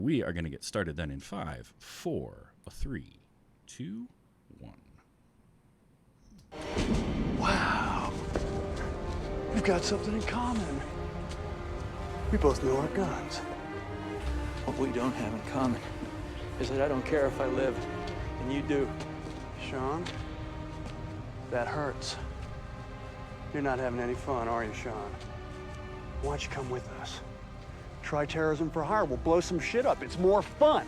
We are going to get started then in 5, 4, 3, 2, 1. Wow. We've got something in common. We both know our guns. What we don't have in common is that I don't care if I live, and you do. Sean, that hurts. You're not having any fun, are you, Sean? Why don't you come with us? Try terrorism for hire. We'll blow some shit up. It's more fun.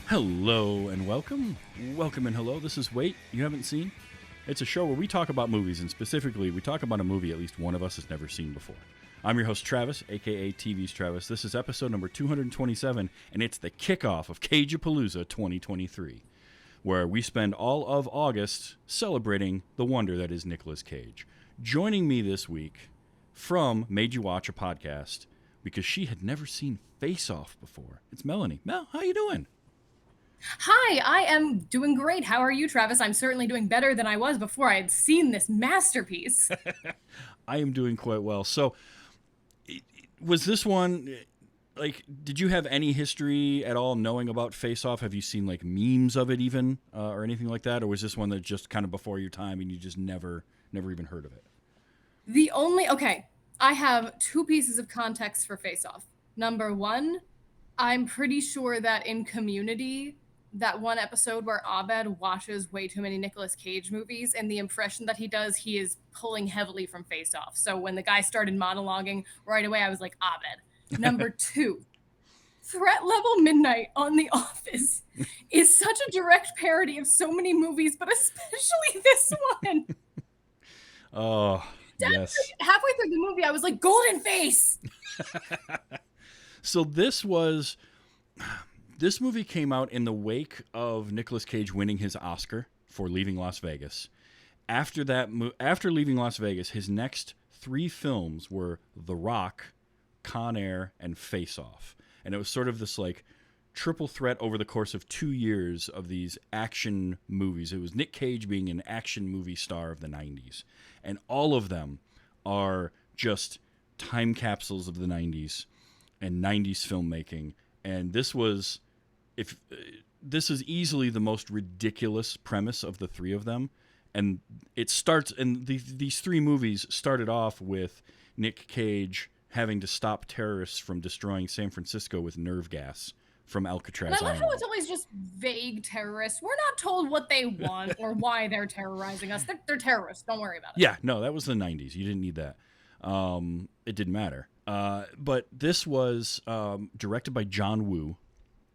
Hello and welcome. Welcome and hello. This is Wait, You Haven't Seen? It's a show where we talk about movies, and specifically, we talk about a movie at least one of us has never seen before. I'm your host, Travis, a.k.a. TV's Travis. This is episode number 227, and it's the kickoff of Cage-A-Palooza 2023, where we spend all of August celebrating the wonder that is Nicolas Cage. Joining me this week from Made You Watch a Podcast, because she had never seen Face Off before, it's Melanie. Mel, how you doing? Hi, I am doing great. How are you, Travis? I'm certainly doing better than I was before I had seen this masterpiece. I am doing quite well. So, was this one, like, did you have any history at all knowing about Face Off? Have you seen, like, memes of it even, or anything like that? Or was this one that just kind of before your time and you just never even heard of it? I have two pieces of context for Face Off. Number one, I'm pretty sure that in Community, that one episode where Abed watches way too many Nicolas Cage movies, and the impression that he does, he is pulling heavily from Face Off. So when the guy started monologuing right away, I was like, Abed. Number two, Threat Level Midnight on The Office is such a direct parody of so many movies, but especially this one. Oh, yes. Halfway through the movie, I was like, Golden Face! So this movie came out in the wake of Nicolas Cage winning his Oscar for Leaving Las Vegas. After Leaving Las Vegas, his next three films were The Rock, Con Air, and Face Off. And it was sort of this like triple threat over the course of 2 years of these action movies. It was Nick Cage being an action movie star of the 90s. And all of them are just time capsules of the 90s and 90s filmmaking. And this is easily the most ridiculous premise of the three of them. And it starts, and these three movies started off with Nick Cage having to stop terrorists from destroying San Francisco with nerve gas from Alcatraz And I love Island. how it's always just vague terrorists. We're not told what they want or why they're terrorizing us. They're terrorists. Don't worry about it. Yeah, no, that was the 90s. You didn't need that. It didn't matter. But this was directed by John Woo.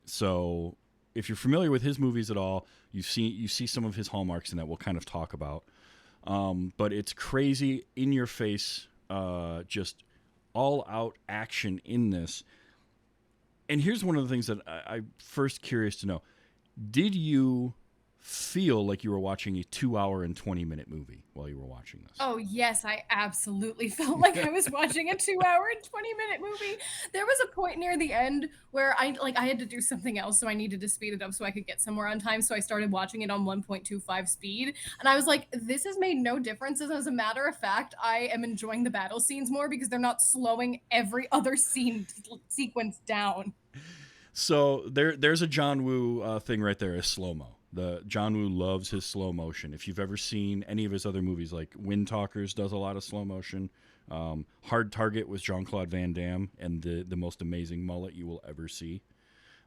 So if you're familiar with his movies at all, you see some of his hallmarks in that we'll kind of talk about. But it's crazy, in your face, just all out action in this. And here's one of the things that I'm first curious to know. Did you feel like you were watching a 2-hour and 20-minute movie while you were watching this? Oh, yes, I absolutely felt like I was watching a 2-hour and 20-minute movie. There was a point near the end where I had to do something else, so I needed to speed it up so I could get somewhere on time, so I started watching it on 1.25 speed, and I was like, this has made no difference. As a matter of fact, I am enjoying the battle scenes more because they're not slowing every other sequence down. So there's a John Woo thing right there, is slow-mo. John Woo loves his slow motion. If you've ever seen any of his other movies, like Wind Talkers does a lot of slow motion. Hard Target was Jean-Claude Van Damme and the most amazing mullet you will ever see.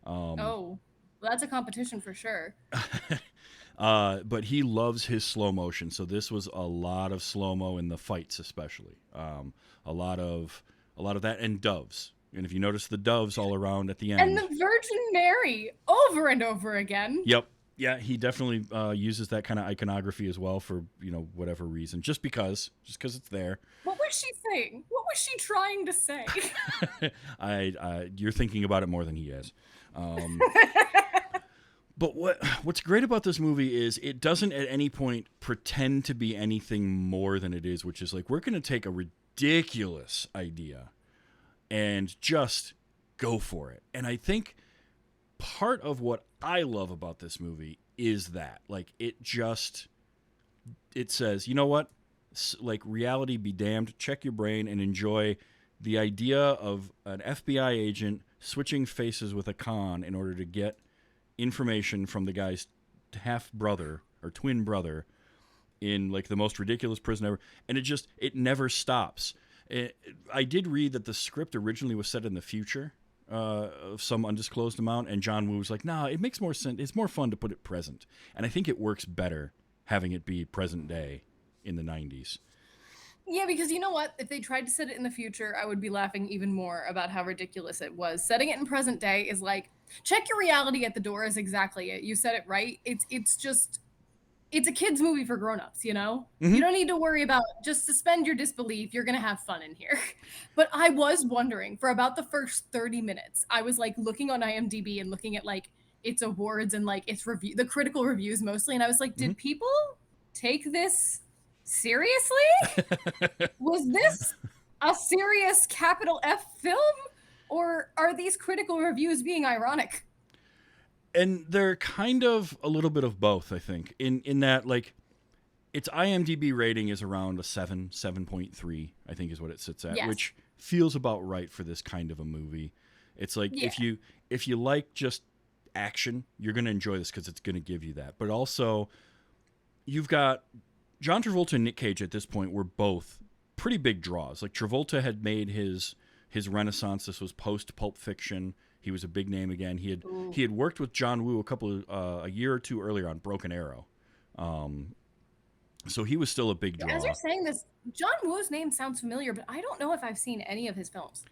Well, that's a competition for sure. But he loves his slow motion. So this was a lot of slow-mo in the fights, especially. A lot of that, and doves. And if you notice the doves all around at the end. And the Virgin Mary over and over again. Yep. Yeah, he definitely uses that kind of iconography as well for, whatever reason. Just because it's there. What was she saying? What was she trying to say? You're thinking about it more than he is. But what's great about this movie is it doesn't at any point pretend to be anything more than it is, which is like, we're going to take a ridiculous idea and just go for it. And I think part of what I love about this movie is that, like, it says, you know what? Like, reality be damned. Check your brain and enjoy the idea of an FBI agent switching faces with a con in order to get information from the guy's half brother or twin brother in, like, the most ridiculous prison ever. And it never stops. I did read that the script originally was set in the future of some undisclosed amount, and John Woo was like, nah, it makes more sense. It's more fun to put it present. And I think it works better having it be present day in the 90s. Yeah, because you know what? If they tried to set it in the future, I would be laughing even more about how ridiculous it was. Setting it in present day is like, check your reality at the door is exactly it. You said it right. It's a kid's movie for grown-ups, you know? Mm-hmm. You don't need to worry about, just suspend your disbelief. You're going to have fun in here. But I was wondering, for about the first 30 minutes, I was like looking on IMDb and looking at like its awards and like its review, the critical reviews mostly. And I was like, did people take this seriously? Was this a serious capital F film? Or are these critical reviews being ironic? And they're kind of a little bit of both, I think, in that, like, its IMDb rating is around a 7.3, I think is what it sits at, which feels about right for this kind of a movie. It's like, if you like just action, you're going to enjoy this because it's going to give you that. But also, you've got John Travolta and Nick Cage at this point were both pretty big draws. Like, Travolta had made his renaissance. This was post Pulp Fiction. He was a big name again. He had worked with John Woo a year or two earlier on Broken Arrow, so he was still a big draw. As you're saying this, John Woo's name sounds familiar, but I don't know if I've seen any of his films.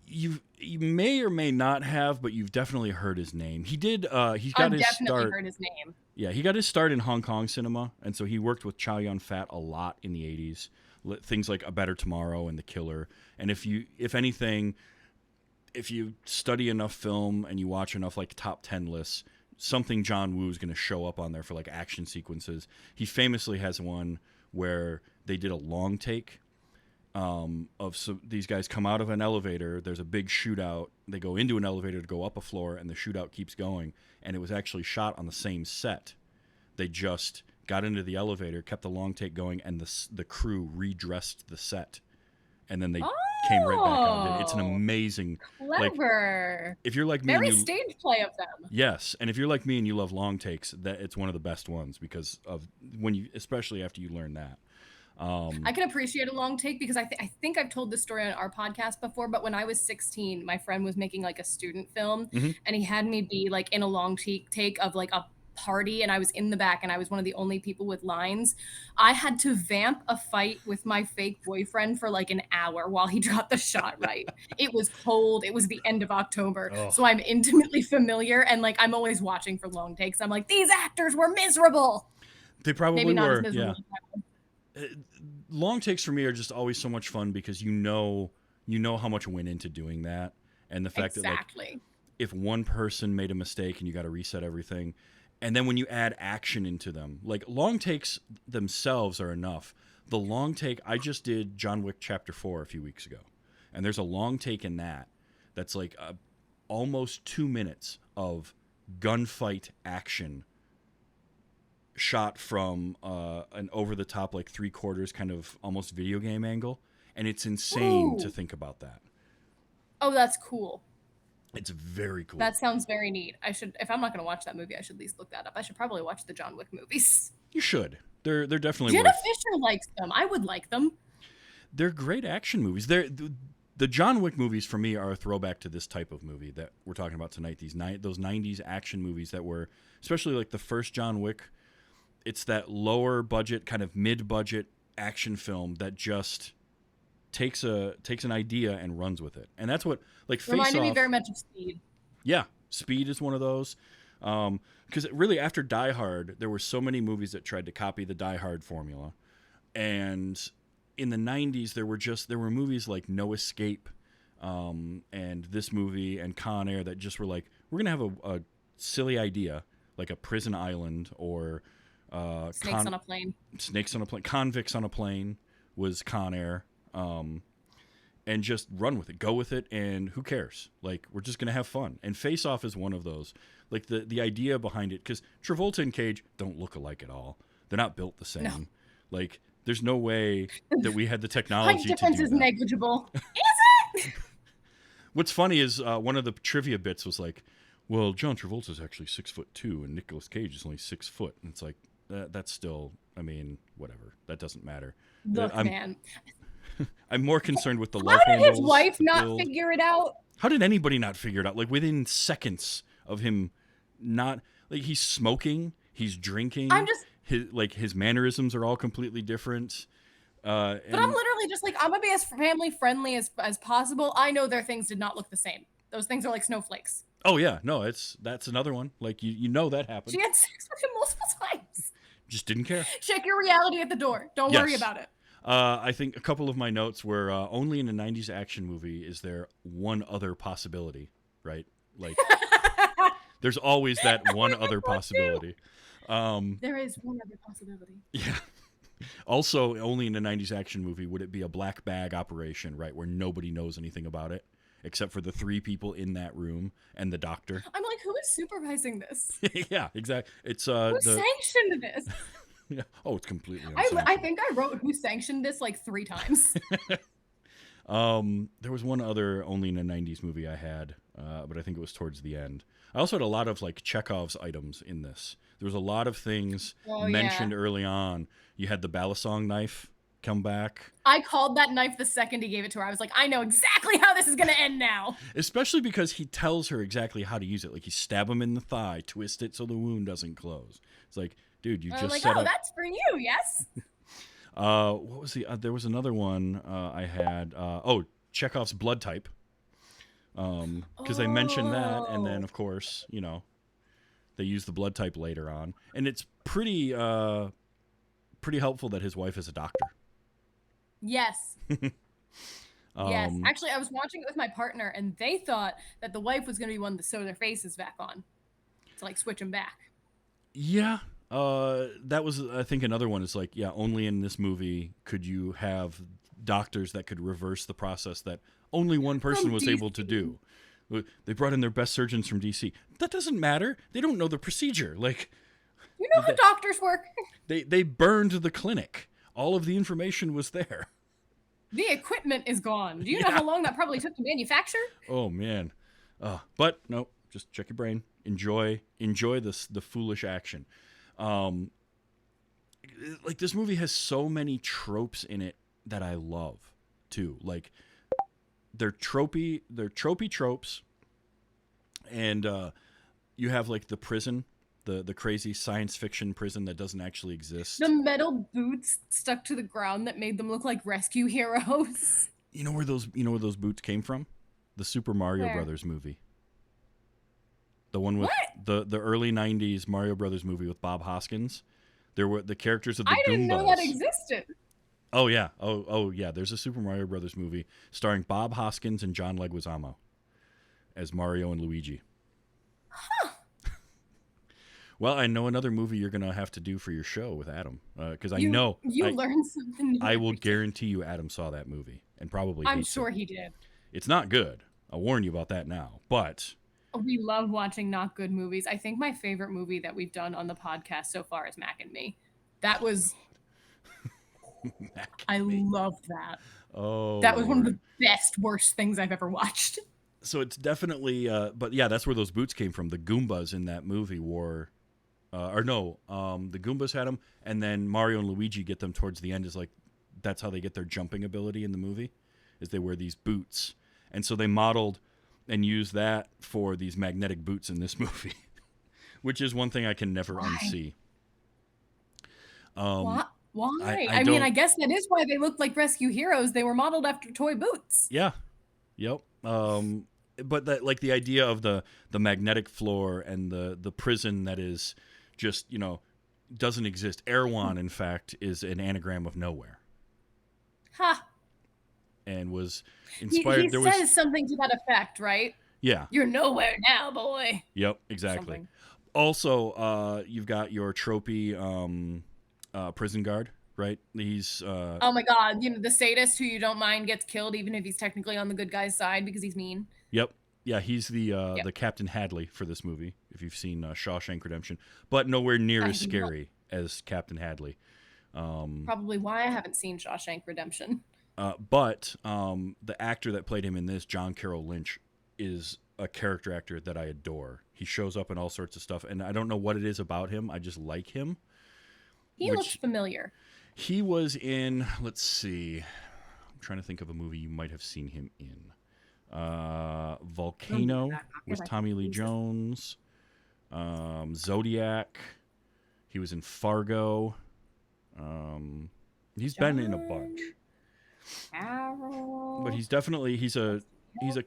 You may or may not have, but you've definitely heard his name. He did. He got I've his definitely start. heard his name. Yeah, he got his start in Hong Kong cinema, and so he worked with Chow Yun-fat a lot in the 80s. Things like A Better Tomorrow and The Killer. And if you study enough film and you watch enough like top 10 lists, something John Woo is going to show up on there for like action sequences. He famously has one where they did a long take these guys come out of an elevator. There's a big shootout. They go into an elevator to go up a floor, and the shootout keeps going. And it was actually shot on the same set. They just got into the elevator, kept the long take going, and the crew redressed the set. And then they came right back out of it. It's an amazing, clever. Like, if you're like me, very stage play of them. Yes, and if you're like me and you love long takes, that it's one of the best ones because of especially after you learn that. I can appreciate a long take because I think I've told this story on our podcast before, but when I was 16, my friend was making like a student film, and he had me be like in a long take of like a party, and I was in the back, and I was one of the only people with lines. I had to vamp a fight with my fake boyfriend for like an hour while he got the shot right. It was cold. It was the end of October. So I'm intimately familiar, and like I'm always watching for long takes. I'm like, these actors were miserable. They probably Maybe not were. as miserable Yeah. Long takes for me are just always so much fun because you know how much went into doing that, and the fact that like, if one person made a mistake and you got to reset everything. And then when you add action into them, like long takes themselves are enough. The long take, I just did John Wick Chapter 4 a few weeks ago. And there's a long take in that's like almost 2 minutes of gunfight action shot from an over-the-top, like 3/4 kind of almost video game angle. And it's insane to think about that. Oh, that's cool. It's very cool. That sounds very neat. I should, if I'm not going to watch that movie, I should at least look that up. I should probably watch the John Wick movies. You should. They're definitely Jenna Fisher likes them. I would like them. They're great action movies. The John Wick movies for me are a throwback to this type of movie that we're talking about tonight. Those 90s action movies that were, especially like the first John Wick. It's that lower budget, kind of mid-budget action film that just takes an idea and runs with it. And that's what, like, Face Off reminded me very much of Speed. Yeah, Speed is one of those. Because really, after Die Hard, there were so many movies that tried to copy the Die Hard formula. And in the 90s, there were movies like No Escape and this movie and Con Air that just were like, we're going to have a silly idea, like a prison island or... Snakes on a Plane. Convicts on a Plane was Con Air. and just run with it, go with it, and who cares? Like, we're just gonna have fun. And Face Off is one of those. Like the idea behind it, because Travolta and Cage don't look alike at all. They're not built the same. No. Like, there's no way that we had the Height technology to difference do is that. negligible. Is it? What's funny is one of the trivia bits was like, well, John Travolta's actually 6'2", and Nicolas Cage is only 6 foot. And it's like, that's still, I mean, whatever. That doesn't matter. Look, man. I'm more concerned with the How love did handles. his wife the not build. figure it out? How did anybody not figure it out? Like, within seconds of him not, like, he's smoking, he's drinking. I'm just... his mannerisms are all completely different. But I'm literally just like, I'm gonna be as family friendly as possible. I know their things did not look the same. Those things are like snowflakes. Oh yeah, no, that's another one. Like you know that happened. She had sex with him multiple times. Just didn't care. Check your reality at the door. Don't worry Yes. about it. I think a couple of my notes were only in a 90s action movie is there one other possibility, right? Like there's always that one other possibility. There is one other possibility. Yeah. Also, only in a 90s action movie would it be a black bag operation, right, where nobody knows anything about it except for the 3 people in that room and the doctor. I'm like, who is supervising this? Yeah, exactly. It's Who sanctioned this? Yeah. Oh, it's completely I unsanctioned. think I wrote who sanctioned this like 3 times. There was one other only in a 90s movie I had, but I think it was towards the end. I also had a lot of like Chekhov's items in this. There was a lot of things mentioned early on. You had the balisong knife come back. I called that knife the second he gave it to her. I was like, I know exactly how this is going to end now. Especially because he tells her exactly how to use it. Like, you stab him in the thigh, twist it so the wound doesn't close. It's like, dude, you just set up... that's for you, yes? What was the... there was another one I had. Chekhov's blood type. Because they mentioned that, and then, of course, you know, they use the blood type later on. And it's pretty helpful that his wife is a doctor. Yes. Yes. Actually, I was watching it with my partner, and they thought that the wife was going to be one to sew their faces back on. To, like, switch them back. Yeah. That was, I think, another one. Is like, yeah, only in this movie could you have doctors that could reverse the process that only one person was able to do. They brought in their best surgeons from DC. That doesn't matter. They don't know the procedure. Like, you know how doctors work. They burned the clinic. All of the information was there. The equipment is gone. Do you know how long that probably took to manufacture? Oh man. But no, just check your brain. Enjoy the foolish action. Like, this movie has so many tropes in it that I love too. Like, they're tropey tropes. And you have like the prison, the crazy science fiction prison that doesn't actually exist. The metal boots stuck to the ground that made them look like rescue heroes. You know where those boots came from? The Super Mario Brothers movie. The one with the early 90s Mario Brothers movie with Bob Hoskins. There were the characters of the Goombas. I didn't know that existed. Oh yeah. Oh yeah, there's a Super Mario Brothers movie starring Bob Hoskins and John Leguizamo as Mario and Luigi. Huh. Well, I know another movie you're going to have to do for your show with Adam, because I know you learned something new. I will guarantee you Adam saw that movie and probably I'm sure he did. It's not good. I'll warn you about that now, but... We love watching not good movies. I think my favorite movie that we've done on the podcast so far is Mac and Me. That was... I loved that. Oh, that was one of the best, worst things I've ever watched. So it's definitely... but yeah, that's where those boots came from. The Goombas in that movie wore... the Goombas had them, and then Mario and Luigi get them towards the end. Is like, that's how they get their jumping ability in the movie, is they wear these boots. And so they modeled and used that for these magnetic boots in this movie, which is one thing I can never unsee. Why? I mean, I guess that is why they looked like rescue heroes. They were modeled after toy boots. Yeah. Yep. But that, like, the idea of the magnetic floor and the prison that is just, you know, doesn't exist. Erewhon, in fact, is an anagram of nowhere. Ha. And was inspired. He says something to that effect, right? Yeah. You're nowhere now, boy. Yep, exactly. Something. Also, you've got your tropey prison guard right? He's Oh my God, the sadist who you don't mind gets killed even if he's technically on the good guy's side because he's mean. Yep. Yeah, he's the Yep. Captain Hadley for this movie, if you've seen Shawshank Redemption, but nowhere near I as have not. scary as Captain Hadley. Probably why I haven't seen Shawshank Redemption. But the actor that played him in this, John Carroll Lynch, is a character actor that I adore. He shows up in all sorts of stuff, and I don't know what it is about him. I just like him. He looks familiar. He was in, let's see, I'm trying to think of a movie you might have seen him in. Volcano with Tommy Lee Jones. Zodiac. He was in Fargo. He's been in a bunch. Carol. But he's definitely he's a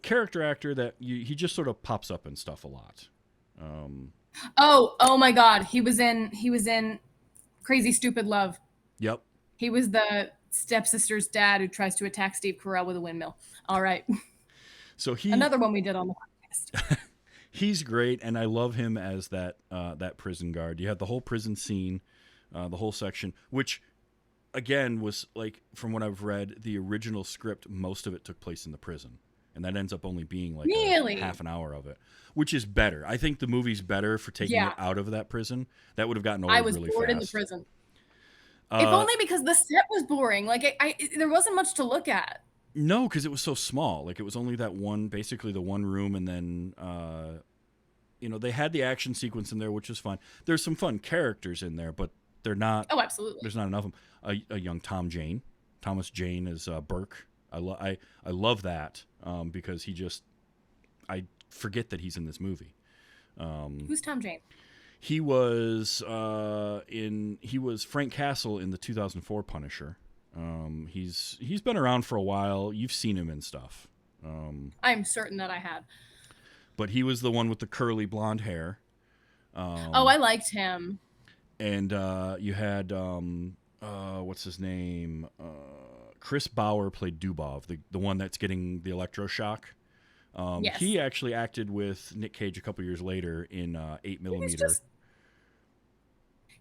character actor that he just sort of pops up in stuff a lot. Oh my God, he was in Crazy Stupid Love. Yep. He was the stepsister's dad who tries to attack Steve Carell with a windmill. All right. So another one we did on the podcast. He's great, and I love him as that prison guard. You had the whole prison scene, the whole section, which again was like, from what I've read, the original script, most of it took place in the prison, and that ends up only being like really? half an hour of it, which is better. I think the movie's better for taking it out of that prison. That would have gotten old really fast. I was bored in the prison. If only because the set was boring. Like there wasn't much to look at. No, because it was so small. Like, it was only that one, basically the one room, and then they had the action sequence in there, which was fun. There's some fun characters in there, but they're not. Oh, absolutely. There's not enough of them. A young Thomas Jane as Burke. I love that because I forget that he's in this movie. Who's Tom Jane? He was Frank Castle in the 2004 Punisher. He's been around for a while. You've seen him in stuff. I'm certain that I have. But he was the one with the curly blonde hair. I liked him. And you had what's his name? Chris Bauer played Dubov, the one that's getting the electroshock. Yes. He actually acted with Nick Cage a couple years later in 8mm.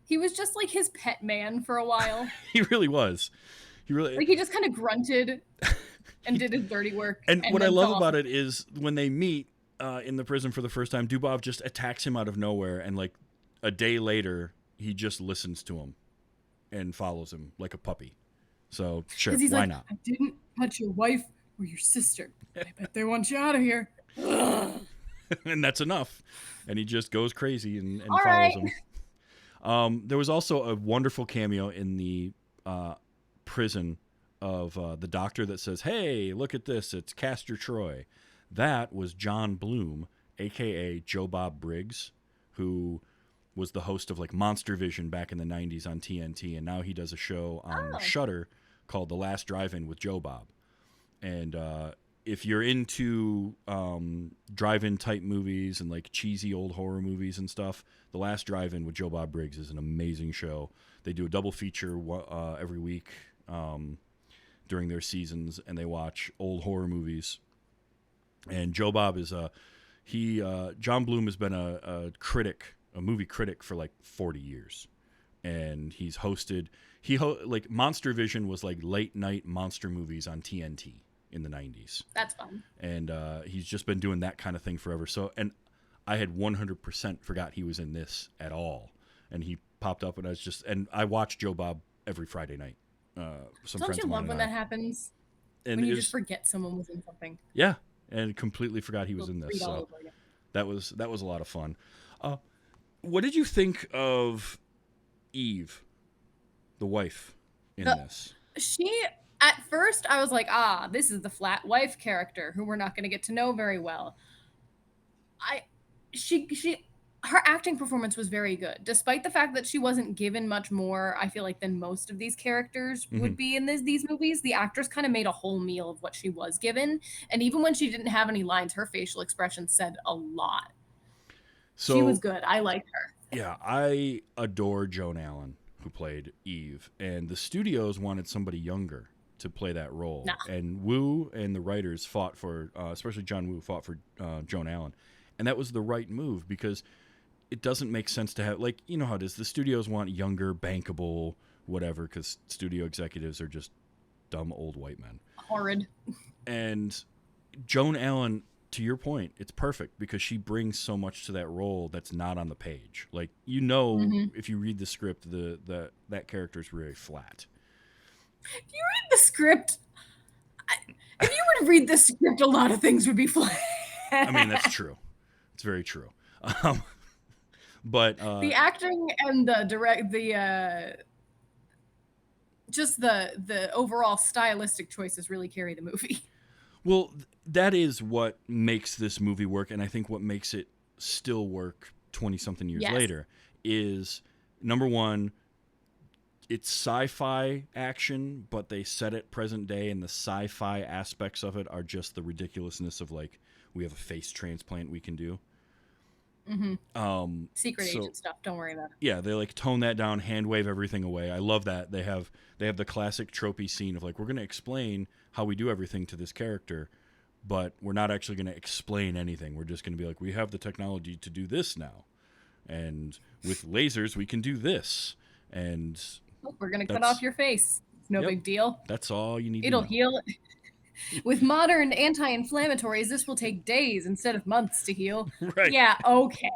He was just like his pet man for a while. He really was. He just kind of grunted and did his dirty work. And what I love about it is when they meet in the prison for the first time, Dubov just attacks him out of nowhere, and like a day later, he just listens to him and follows him like a puppy. So sure, why not? I didn't touch your wife or your sister. I bet they want you out of here. And that's enough. And he just goes crazy and All follows right. him. There was also a wonderful cameo in the prison of the doctor that says, "Hey, look at this. It's Castor Troy." That was John Bloom, a.k.a. Joe Bob Briggs, who was the host of like Monster Vision back in the 90s on TNT. And now he does a show on Shudder called The Last Drive-In with Joe Bob. And if you're into drive-in type movies and like cheesy old horror movies and stuff, The Last Drive-In with Joe Bob Briggs is an amazing show. They do a double feature every week during their seasons, and they watch old horror movies. And Joe Bob is John Bloom has been a movie critic for like 40 years, and he's hosted. Like Monster Vision was like late night monster movies on TNT in the 90s. That's fun. And he's just been doing that kind of thing forever. So, and I had 100% forgot he was in this at all. And he popped up, and I watch Joe Bob every Friday night. Don't you love when that happens? And when you just forget someone was in something. Yeah, and completely forgot he was in this. So that was a lot of fun. What did you think of Eve, the wife, in this? At first, I was like, this is the flat wife character who we're not going to get to know very well. Her acting performance was very good, despite the fact that she wasn't given much more, I feel like, than most of these characters would be in these movies. The actress kind of made a whole meal of what she was given. And even when she didn't have any lines, her facial expression said a lot. So, she was good. I liked her. Yeah, I adore Joan Allen, who played Eve. And the studios wanted somebody younger to play that role. Nah. And Woo and the writers fought for, especially John Woo, fought for Joan Allen. And that was the right move, because it doesn't make sense to have, like, you know how it is. The studios want younger, bankable whatever, because studio executives are just dumb old white men. Horrid. And Joan Allen, to your point, it's perfect because she brings so much to that role that's not on the page. Like, if you read the script, that character is very flat. If you read the script, if you were to read the script, a lot of things would be flat. I mean, that's true. It's very true. But the acting and just the overall stylistic choices really carry the movie. Well, that is what makes this movie work, and I think what makes it still work 20-something years later is, number one, it's sci-fi action, but they set it present day, and the sci-fi aspects of it are just the ridiculousness of, like, we have a face transplant we can do. Mm-hmm. Secret agent stuff. Don't worry about it. Yeah, they like tone that down, hand wave everything away. I love that. They have the classic tropey scene of like, we're going to explain how we do everything to this character, but we're not actually going to explain anything. We're just going to be like, we have the technology to do this now, and with lasers we can do this, and we're going to cut off your face. It's no big deal. That's all you need. It'll heal. With modern anti-inflammatories, this will take days instead of months to heal. Right. Yeah, okay.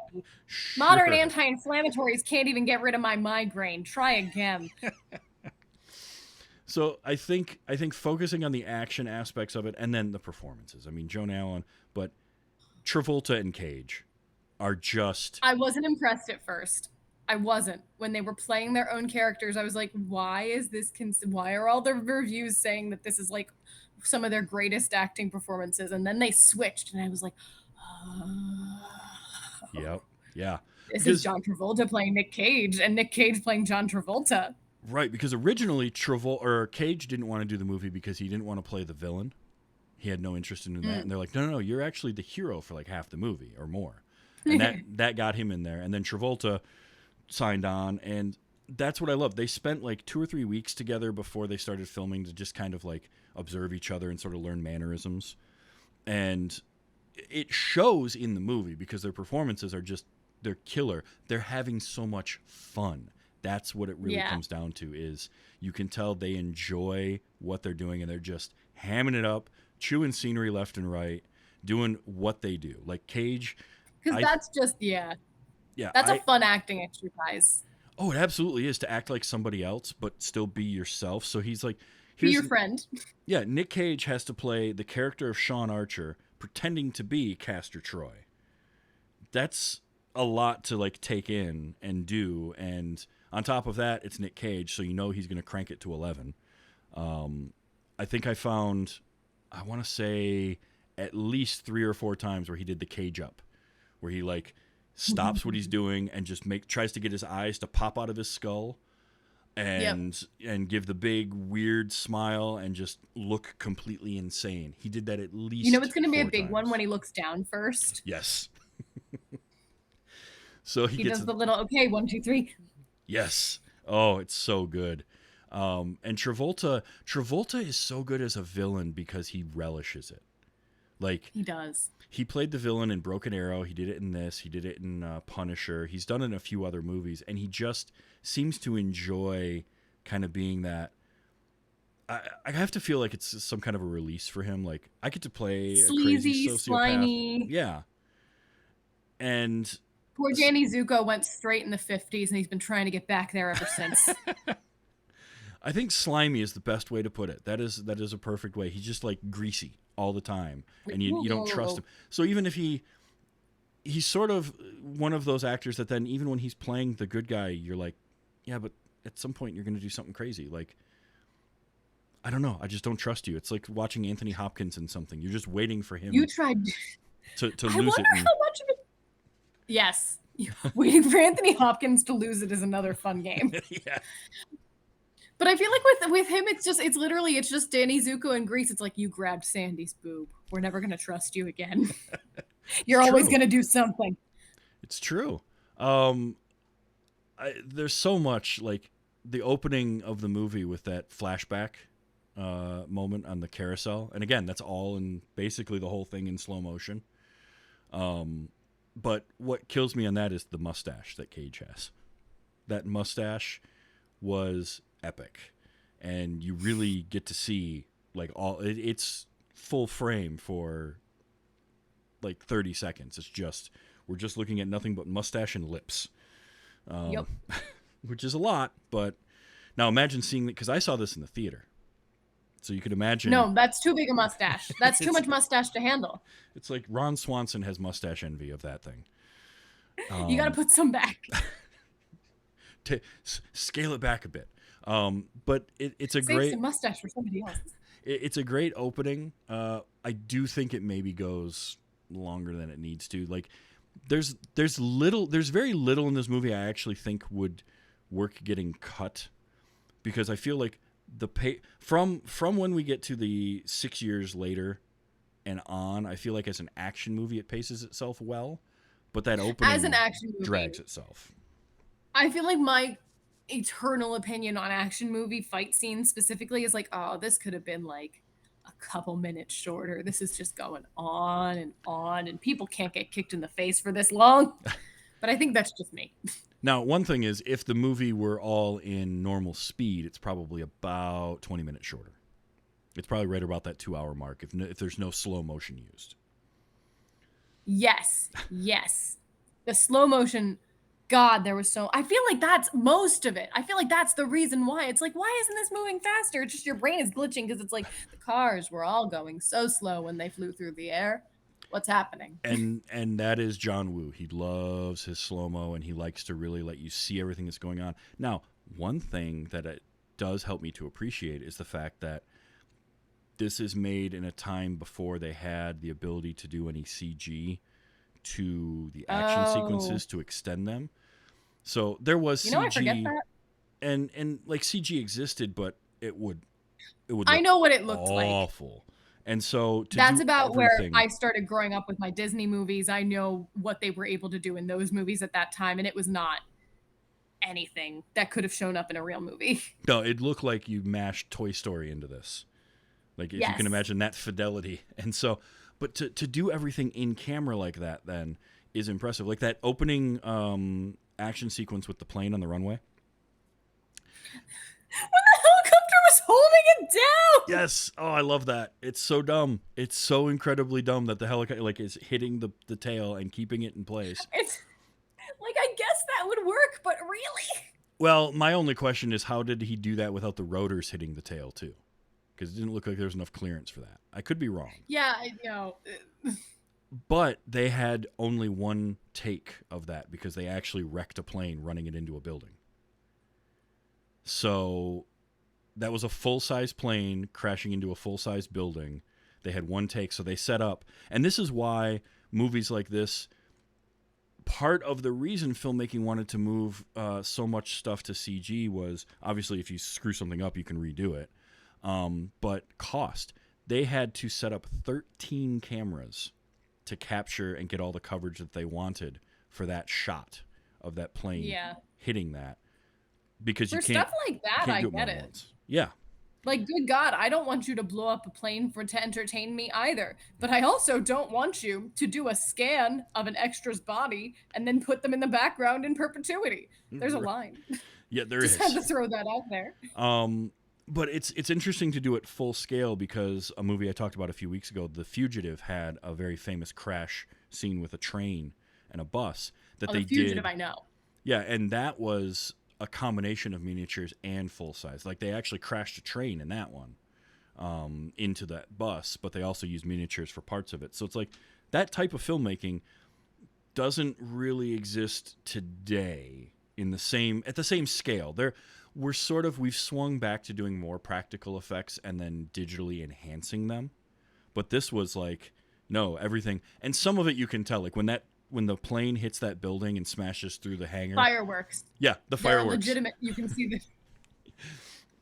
Sure. Modern anti-inflammatories can't even get rid of my migraine. Try again. So I think focusing on the action aspects of it and then the performances. I mean, Joan Allen, but Travolta and Cage are just... I wasn't impressed at first. I wasn't. When they were playing their own characters, I was like, why is this... why are all the reviews saying that this is like some of their greatest acting performances? And then they switched, and I was like, Yep. Yeah. This is John Travolta playing Nick Cage, and Nick Cage playing John Travolta. Right, because originally Cage didn't want to do the movie because he didn't want to play the villain. He had no interest in that. And they're like, no, you're actually the hero for like half the movie or more. And that got him in there. And then Travolta signed on, and that's what I love. They spent like 2 or 3 weeks together before they started filming to just kind of like observe each other and sort of learn mannerisms. And it shows in the movie because their performances are just, they're killer. They're having so much fun. That's what it really comes down to, is you can tell they enjoy what they're doing, and they're just hamming it up, chewing scenery left and right, doing what they do. Like Cage. Because that's just, yeah, that's a fun acting exercise. Oh, it absolutely is, to act like somebody else, but still be yourself. So he's like... Be your friend. Yeah, Nick Cage has to play the character of Sean Archer pretending to be Castor Troy. That's a lot to like take in and do, and on top of that, it's Nick Cage, so you know he's going to crank it to 11. I think I found, I want to say, at least 3 or 4 times where he did the cage up, where he like stops what he's doing and just tries to get his eyes to pop out of his skull, and give the big weird smile and just look completely insane. He did that at least. You know, it's going to be a big times. one when he looks down first. Yes. So he does the little 1, 2, 3. Yes. Oh, it's so good. And Travolta is so good as a villain because he relishes it. Like, he does. He played the villain in Broken Arrow. He did it in this. He did it in Punisher. He's done it in a few other movies, and he just seems to enjoy kind of being that. I have to feel like it's some kind of a release for him. Like, I get to play sleazy, a crazy sociopath. Slimy. Yeah. And poor Danny Zuko went straight in the 50s, and he's been trying to get back there ever since. I think slimy is the best way to put it. That is a perfect way. He's just like greasy all the time, and you don't trust him. So even if he's sort of one of those actors that then even when he's playing the good guy, you're like, yeah, but at some point you're going to do something crazy. Like, I don't know. I just don't trust you. It's like watching Anthony Hopkins in something. You're just waiting for him. You tried to lose it. I wonder how much of it. Yes. Waiting for Anthony Hopkins to lose it is another fun game. Yeah. But I feel like with him, it's just Danny Zuko and Grease. It's like, you grabbed Sandy's boob. We're never going to trust you again. You're always going to do something. It's true. There's so much, like the opening of the movie with that flashback moment on the carousel. And again, that's all in basically the whole thing in slow motion. But what kills me on that is the mustache that Cage has. That mustache was epic, and you really get to see like it's full frame for like 30 seconds. It's just we're just looking at nothing but mustache and lips, Yep. which is a lot. But now imagine seeing it, because I saw this in the theater, so you could imagine. No, that's too big a mustache. That's too much mustache to handle. It's like Ron Swanson has mustache envy of that thing. You got to put some back. To scale it back a bit. But it's a Save great some mustache for somebody else. it's a great opening. I do think it maybe goes longer than it needs to. Like there's very little in this movie I actually think would work getting cut, because I feel like from when we get to the 6 years later and on, I feel like as an action movie it paces itself well, but that opening As an action movie, drags itself. I feel like my eternal opinion on action movie fight scenes specifically is like, oh, this could have been like a couple minutes shorter. This is just going on, and people can't get kicked in the face for this long. But I think that's just me. Now, one thing is, if the movie were all in normal speed, it's probably about 20 minutes shorter. It's probably right about that 2-hour mark if there's no slow motion used. Yes. The slow motion, God, I feel like that's most of it. I feel like that's the reason why. It's like, why isn't this moving faster? It's just your brain is glitching because it's like the cars were all going so slow when they flew through the air. What's happening? And that is John Woo. He loves his slow-mo, and he likes to really let you see everything that's going on. Now, one thing that it does help me to appreciate is the fact that this is made in a time before they had the ability to do any CG to the action sequences to extend them. So there was CG. I forget that. And like CG existed, but it would I know what it looked like. awful. And so that's about where I started growing up with my Disney movies. I know what they were able to do in those movies at that time, and it was not anything that could have shown up in a real movie. No, it looked like you mashed Toy Story into this. Like, if you can imagine that fidelity. And so, but to do everything in camera like that then is impressive. Like that opening action sequence with the plane on the runway. When the helicopter was holding it down. Yes. Oh, I love that. It's so dumb. It's so incredibly dumb that the helicopter is hitting the tail and keeping it in place. It's like, I guess that would work, but really? Well, my only question is, how did he do that without the rotors hitting the tail too? Because it didn't look like there was enough clearance for that. I could be wrong. Yeah, I know. But they had only one take of that because they actually wrecked a plane running it into a building. So that was a full-size plane crashing into a full-size building. They had one take, so they set up. And this is why movies like this, part of the reason filmmaking wanted to move so much stuff to CG was, obviously, if you screw something up, you can redo it. But cost. They had to set up 13 cameras to capture and get all the coverage that they wanted for that shot of that plane hitting that. Because for you can't, stuff like that, I get it. Once. Yeah. Like, good God, I don't want you to blow up a plane to entertain me either. But I also don't want you to do a scan of an extra's body and then put them in the background in perpetuity. There's a line. Yeah, there is. Just had to throw that out there. But it's interesting to do it full scale because a movie I talked about a few weeks ago, The Fugitive, had a very famous crash scene with a train and a bus that they The Fugitive, did. I know. Yeah, and that was a combination of miniatures and full size. Like, they actually crashed a train in that one into that bus, but they also used miniatures for parts of it. So it's like that type of filmmaking doesn't really exist today at the same scale. We've swung back to doing more practical effects and then digitally enhancing them. But this was like, no, everything. And some of it you can tell, like when the plane hits that building and smashes through the hangar. Fireworks. Yeah, the fireworks. Legitimate. You can see the.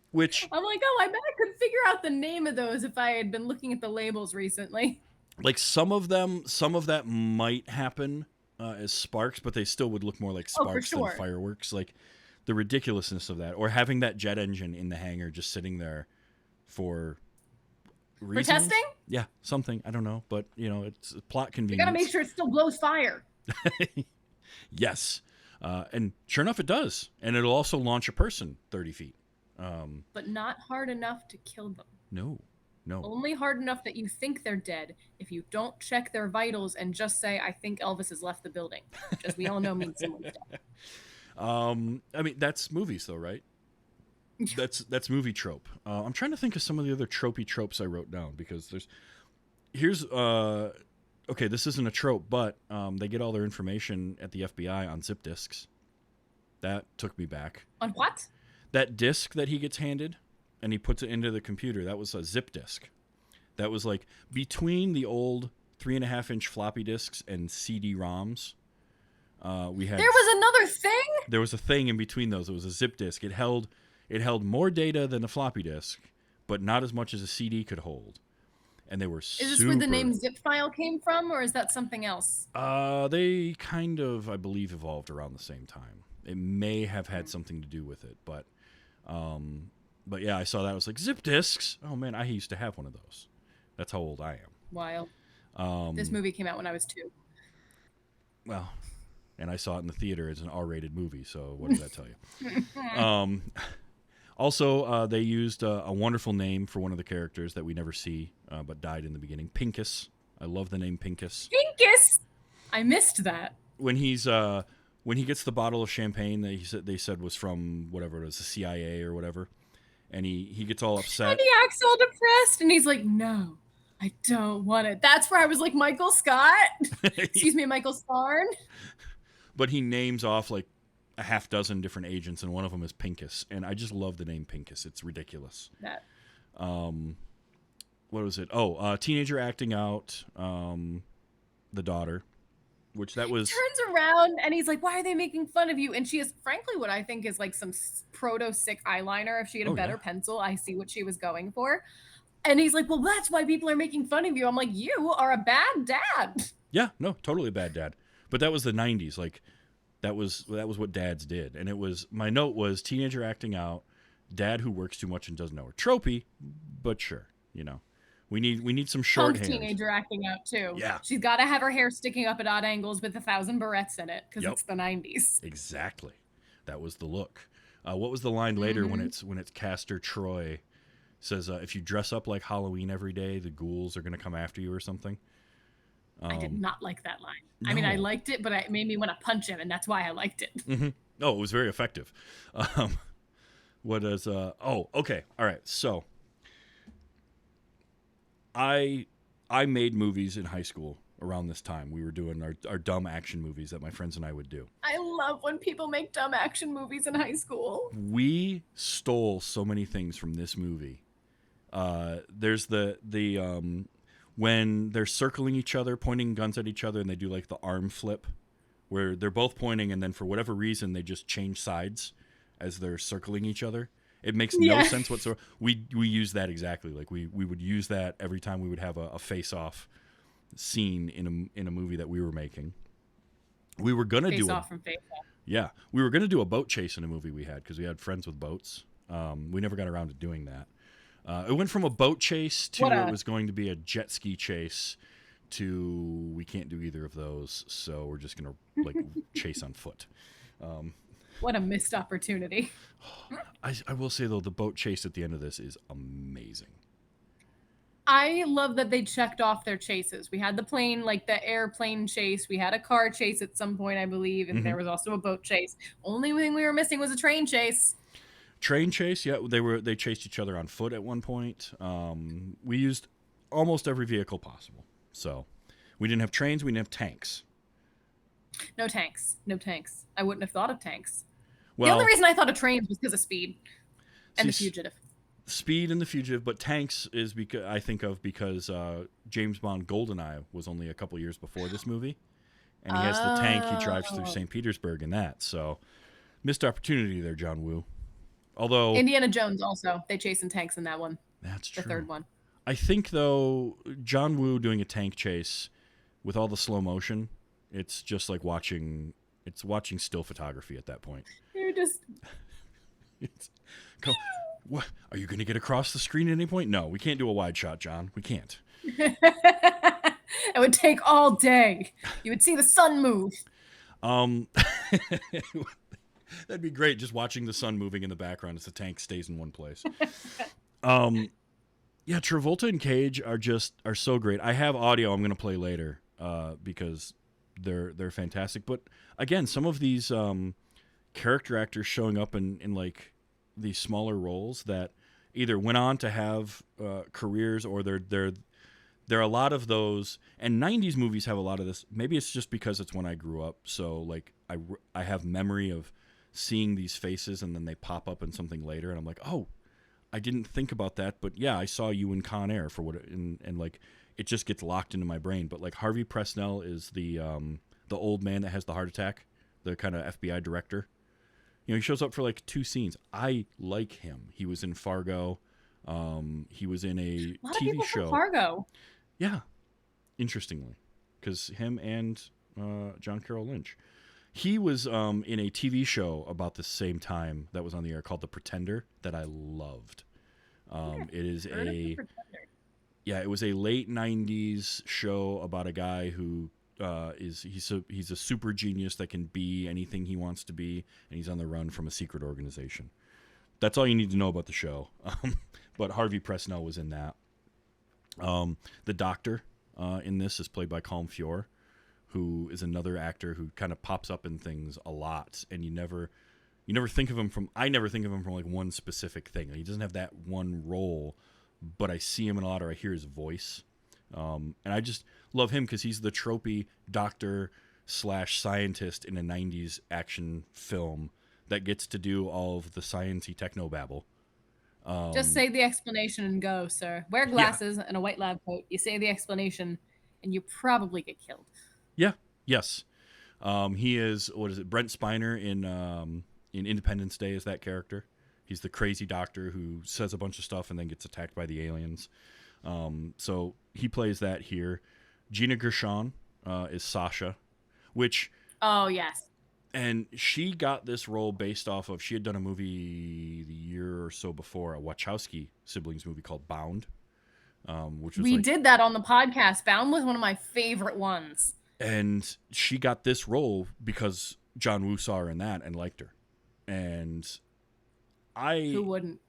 Which I'm like, oh, I bet I could figure out the name of those if I had been looking at the labels recently. Like some of that might happen as sparks, but they still would look more like sparks than fireworks. Like the ridiculousness of that, or having that jet engine in the hangar just sitting there for reasons. For testing? Yeah, something. I don't know, but it's plot convenience. You gotta make sure it still blows fire. Yes, and sure enough, it does, and it'll also launch a person 30 feet. But not hard enough to kill them. No. Only hard enough that you think they're dead if you don't check their vitals and just say, I think Elvis has left the building. Which, as we all know, means someone's dead. I mean, that's movies, though, right? That's movie trope. I'm trying to think of some of the other tropey tropes I wrote down, because here's okay, this isn't a trope, but they get all their information at the FBI on zip disks. That took me back. On what? That disc that he gets handed and he puts it into the computer, that was a zip disk. That was like between the old 3.5-inch floppy disks and CD-ROMs. We had. There was another thing? There was a thing in between those. It was a zip disk. It held more data than a floppy disk, but not as much as a CD could hold. And they were super... Is this where the name zip file came from, or is that something else? They kind of, I believe, evolved around the same time. It may have had something to do with it, but yeah, I saw that. I was like, zip disks? Oh man, I used to have one of those. That's how old I am. Wild. This movie came out when I was 2. Well, and I saw it in the theater as an R-rated movie, so what does that tell you? Also, they used a wonderful name for one of the characters that we never see, but died in the beginning. Pincus. I love the name Pincus. Pincus! I missed that. When he gets the bottle of champagne that they said was from whatever it was, the CIA or whatever, and he gets all upset. And he acts all depressed, and he's like, no, I don't want it. That's where I was like, Michael Scott? Excuse me, Michael Starn? But he names off like a half dozen different agents, and one of them is Pincus, and I just love the name Pincus. It's ridiculous. That. What was it? Teenager acting out the daughter, which that was... Turns around, and he's like, why are they making fun of you? And she has, frankly, what I think is like some proto-sick eyeliner. If she had a better pencil, I see what she was going for. And he's like, well, that's why people are making fun of you. I'm like, you are a bad dad. Yeah, no, totally a bad dad. But that was the 90s. Like, that was what dads did. And it was, my note was teenager acting out, dad who works too much and doesn't know her. Tropey, but sure, you know. We need some short hair. Teenager acting out too. Yeah. She's got to have her hair sticking up at odd angles with 1,000 barrettes in it because it's the 90s. Exactly. That was the look. What was the line later when it's Castor Troy says, if you dress up like Halloween every day, the ghouls are going to come after you or something? I did not like that line. No. I mean, I liked it, but it made me want to punch him, and that's why I liked it. Mm-hmm. Oh, it was very effective. What is... okay. All right. So... I made movies in high school around this time. We were doing our dumb action movies that my friends and I would do. I love when people make dumb action movies in high school. We stole so many things from this movie. There's the when they're circling each other, pointing guns at each other, and they do like the arm flip, where they're both pointing, and then for whatever reason they just change sides as they're circling each other. It makes no sense whatsoever. We use that exactly. Like we would use that every time we would have a face-off scene in a movie that we were making. We were gonna do face-off from face-off. Yeah, we were gonna do a boat chase in a movie we had because we had friends with boats. We never got around to doing that. It went from a boat chase to it was going to be a jet ski chase to we can't do either of those, so we're just gonna like chase on foot. What a missed opportunity. I will say, though, the boat chase at the end of this is amazing. I love that they checked off their chases. We had the plane, like the airplane chase. We had a car chase at some point, I believe, and there was also a boat chase. Only thing we were missing was a train chase. Train chase, yeah. They chased each other on foot at one point. We used almost every vehicle possible. So we didn't have trains. We didn't have tanks. No tanks. No tanks. I wouldn't have thought of tanks. Well, the only reason I thought of trains was because of Speed and The Fugitive. Speed and The Fugitive, but tanks is because I think of because James Bond GoldenEye was only a couple years before this movie, and he has the tank he drives through St. Petersburg in that. So missed opportunity there, John Woo. Although Indiana Jones also, they chase in tanks in that one. That's true. The third one. I think though John Woo doing a tank chase with all the slow motion, it's just like watching still photography at that point. You're just what? Are you going to get across the screen at any point? No, we can't do a wide shot, John. We can't. It would take all day. You would see the sun move. That'd be great. Just watching the sun moving in the background as the tank stays in one place. Yeah, Travolta and Cage are so great. I have audio I'm going to play later because they're fantastic. But again, some of these character actors showing up in like these smaller roles that either went on to have careers, or there are a lot of those. And 90s movies have a lot of this. Maybe it's just because it's when I grew up. So like I have memory of seeing these faces, and then they pop up in something later, and I'm like, oh, I didn't think about that, but yeah, I saw you in Con Air for what, and like it just gets locked into my brain. But like Harvey Presnell is the old man that has the heart attack, the kind of FBI director. You know, he shows up for like 2 scenes. I like him. He was in Fargo. He was in a lot of TV people show. From Fargo. Yeah, interestingly, because him and John Carroll Lynch. He was in a TV show about the same time that was on the air called The Pretender that I loved. It is it was a late 90s show about a guy who he's a super genius that can be anything he wants to be, and he's on the run from a secret organization. That's all you need to know about the show. But Harvey Presnell was in that. The doctor in this is played by Colm Feore, who is another actor who kind of pops up in things a lot, and you never think of him from. I never think of him from like one specific thing. He doesn't have that one role, but I see him in a lot, or I hear his voice, and I just love him because he's the tropey doctor / scientist in a 90s action film that gets to do all of the science-y technobabble. Just say the explanation and go, sir. Wear glasses and a white lab coat. You say the explanation, and you probably get killed. Yeah. Yes. He is, what is it? Brent Spiner in Independence Day is that character. He's the crazy doctor who says a bunch of stuff and then gets attacked by the aliens. So he plays that here. Gina Gershon is Sasha, which. Oh, yes. And she got this role based off of, she had done a movie the year or so before, a Wachowski siblings movie called Bound. Which was we did that on the podcast. Bound was one of my favorite ones. And she got this role because John Woo saw her in that and liked her. And who wouldn't?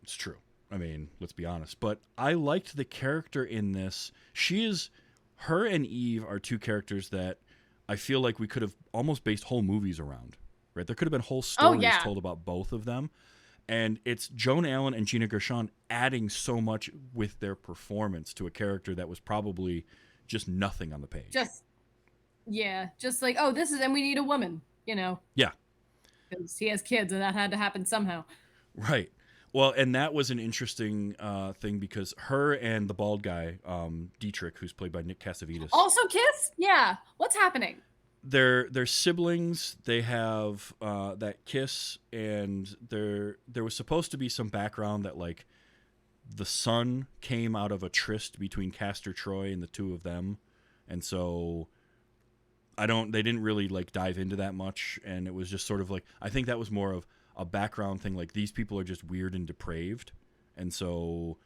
It's true. I mean, let's be honest. But I liked the character in this. Her and Eve are 2 characters that I feel like we could have almost based whole movies around. Right? There could have been whole stories told about both of them. And it's Joan Allen and Gina Gershon adding so much with their performance to a character that was probably just nothing on the page. Just like, oh, this is, and we need a woman, you know? Yeah. Because he has kids, and that had to happen somehow. Right. Well, and that was an interesting thing because her and the bald guy, Dietrich, who's played by Nick Cassavetes. Also kiss? Yeah. What's happening? They're siblings. They have that kiss, and there was supposed to be some background that like the son came out of a tryst between Castor Troy and the 2 of them, and so they didn't really like dive into that much, and it was just sort of like, I think that was more of a background thing, like these people are just weird and depraved, and so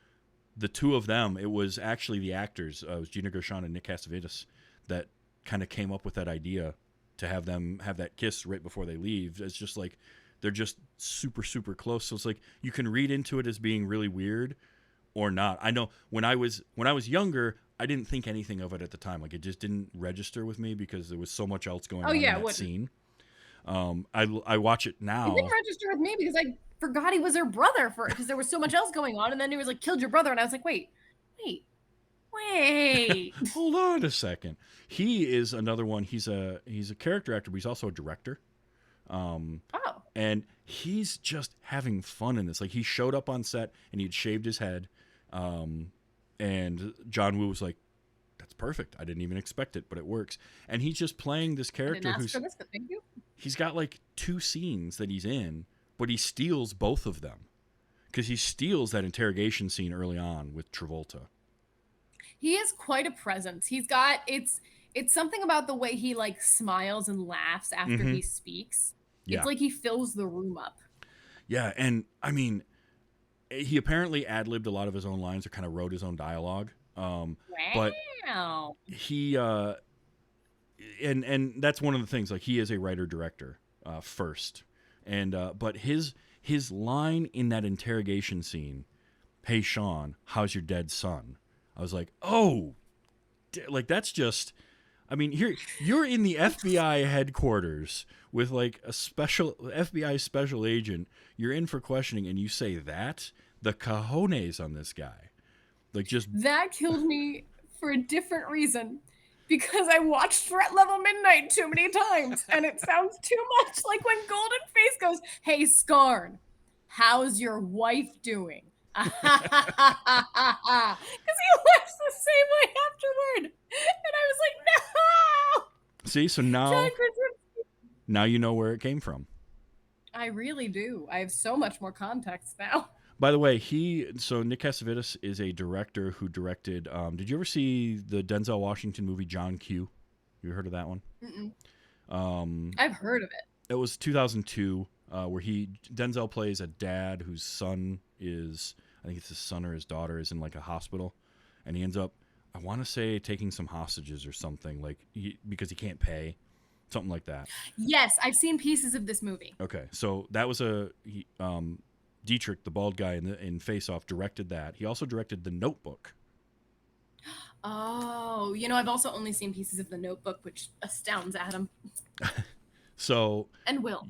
the 2 of them, it was actually the actors, it was Gina Gershon and Nick Cassavetes that kind of came up with that idea to have them have that kiss right before they leave. It's just like they're just super, super close. So it's like you can read into it as being really weird or not. I know when I was younger, I didn't think anything of it at the time. Like it just didn't register with me because there was so much else going on in that scene. I watch it now. It didn't register with me because I forgot he was her brother because there was so much else going on, and then he was like, killed your brother, and I was like, wait. Hold on a second. He is another one. He's a character actor, but he's also a director. And he's just having fun in this. Like he showed up on set and he'd shaved his head. And John Woo was like, "That's perfect. I didn't even expect it, but it works." And he's just playing this character he's got like 2 scenes that he's in, but he steals both of them because he steals that interrogation scene early on with Travolta. He is quite a presence. He's got it's something about the way he like smiles and laughs after he speaks. Yeah. It's like he fills the room up. Yeah, and I mean, he apparently ad-libbed a lot of his own lines or kind of wrote his own dialogue. But he and that's one of the things. Like he is a writer director, first, and but his line in that interrogation scene, "Hey Sean, how's your dead son?" I was like, oh, like that's just. I mean, here you're in the FBI headquarters with like a special FBI special agent. You're in for questioning, and you say that the cojones on this guy, like just That killed me for a different reason. Because I watched Threat Level Midnight too many times, and it sounds too much like when Golden Face goes, "Hey Scarn, how's your wife doing?" Because he laughs the same way afterward, and I was like, "No!" see. So John now Krasinski. now you know where it came from. I really do. I have so much more context now. By the way, Nick Cassavetes is a director who directed. Did you ever see the Denzel Washington movie John Q? You heard of that one? I've heard of it. It was 2002, where Denzel plays a dad whose son is, I think it's his son or his daughter is in like a hospital, and he ends up, I want to say, taking some hostages or something, like because he can't pay, something like that. Yes, I've seen pieces of this movie. Okay, so that was Dietrich, the bald guy in Face Off, directed that. He also directed The Notebook. Oh, I've also only seen pieces of The Notebook, which astounds Adam. So and Will.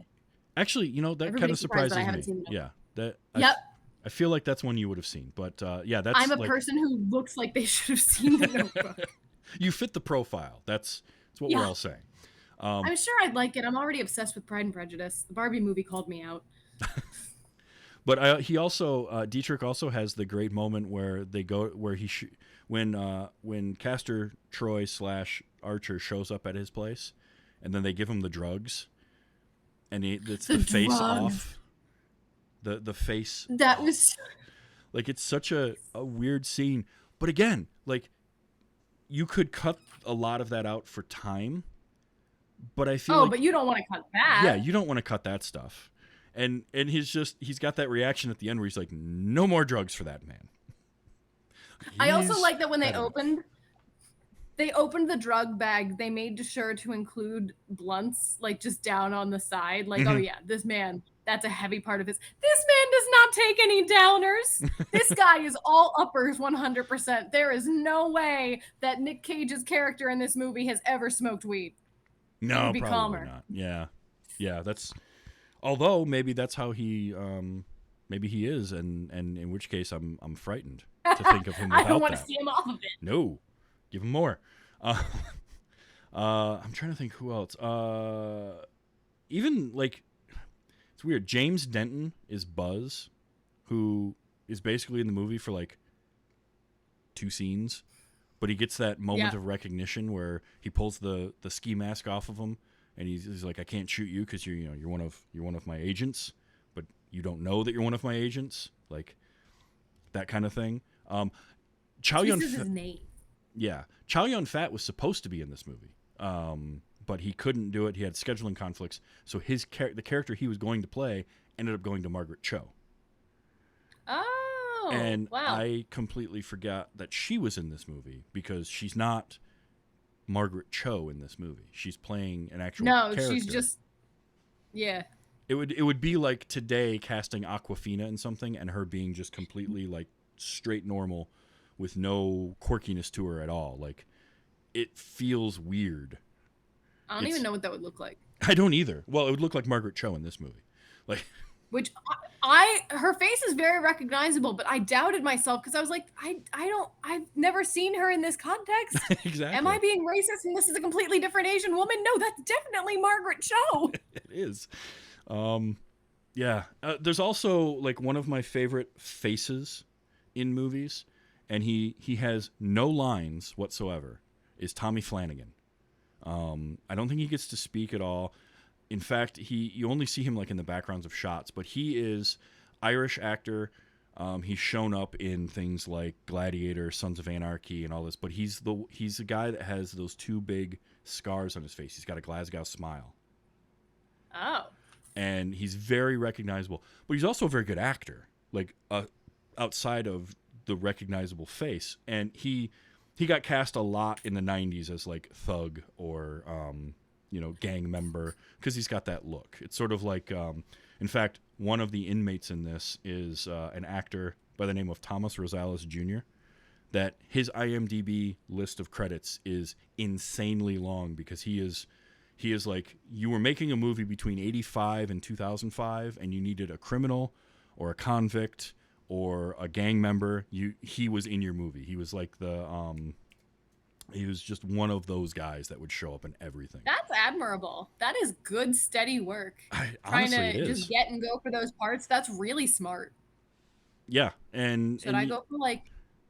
Actually, that Everybody's kind of surprised surprises that I haven't me. seen The Yeah, that. Yep. I feel like that's one you would have seen, but yeah, that's. I'm a person who looks like they should have seen The Notebook. You fit the profile. That's what we're all saying. I'm sure I'd like it. I'm already obsessed with Pride and Prejudice. The Barbie movie called me out. But he also Dietrich also has the great moment where they go where when Castor Troy / Archer shows up at his place, and then they give him the drugs, and it's the face off. The face. That was like it's such a weird scene, but again, like you could cut a lot of that out for time, but I feel. But you don't want to cut that. Yeah, you don't want to cut that stuff. And he's got that reaction at the end where he's like, no more drugs for that man. I also like that when they opened the drug bag, they made sure to include blunts, like just down on the side. Like, oh yeah, this man, that's a heavy part of his. This man does not take any downers. This guy is all uppers 100%. There is no way that Nick Cage's character in this movie has ever smoked weed. No, probably calmer. Not. Yeah, that's... Although maybe that's how maybe he is, and in which case I'm frightened to think of him without that. I don't want to see him off of it. No, give him more. I'm trying to think who else. Even like it's weird. James Denton is Buzz, who is basically in the movie for like 2 scenes, but he gets that moment of recognition where he pulls the ski mask off of him. And he's like, I can't shoot you because you're one of my agents, but you don't know that you're one of my agents, like that kind of thing. Chow Yun Fat. His name. Yeah, Chow Yun Fat was supposed to be in this movie, but he couldn't do it. He had scheduling conflicts, so the character he was going to play ended up going to Margaret Cho. Oh, and wow. I completely forgot that she was in this movie because she's not Margaret Cho in this movie. She's playing an actual character. She's just It would be like today casting Awkwafina in something and her being just completely like straight normal with no quirkiness to her at all. Like it feels weird. I don't even know what that would look like. I don't either. Well, it would look like Margaret Cho in this movie. Like which her face is very recognizable, but I doubted myself because I was like, I've never seen her in this context. Exactly. Am I being racist and this is a completely different Asian woman? No, that's definitely Margaret Cho. It is. Yeah. There's also like one of my favorite faces in movies, and he has no lines whatsoever, is Tommy Flanagan. I don't think he gets to speak at all. In fact, you only see him like in the backgrounds of shots, but he is Irish actor. He's shown up in things like Gladiator, Sons of Anarchy, and all this. But he's the guy that has those 2 big scars on his face. He's got a Glasgow smile. Oh. And he's very recognizable, but he's also a very good actor. Like outside of the recognizable face, and he got cast a lot in the 90s as like Thug or gang member, because he's got that look. It's sort of like, in fact, one of the inmates in this is an actor by the name of Thomas Rosales Jr., that his IMDb list of credits is insanely long, because he is like, you were making a movie between 85 and 2005 and you needed a criminal or a convict or a gang member. He was in your movie. He was like he was just one of those guys that would show up in everything. That's admirable. That is good, steady work. Honestly, Trying it to is. just get and go for those parts. That's really smart. Yeah, and Should I go for like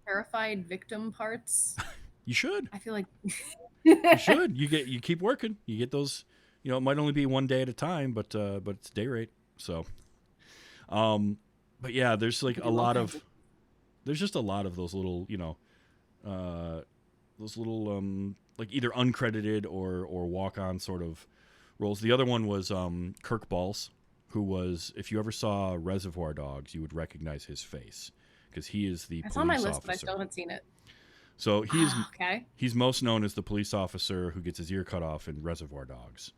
terrified victim parts? You should. I feel like You should. You keep working. You get those. It might only be one day at a time, but it's day rate. So, but yeah, there's like there's just a lot of those little, like either uncredited or walk on sort of roles. The other one was Kirk Balls, who was, if you ever saw Reservoir Dogs, you would recognize his face, because he is the it's police on my list, officer. but I still haven't seen it. So okay. He's most known as the police officer who gets his ear cut off in Reservoir Dogs,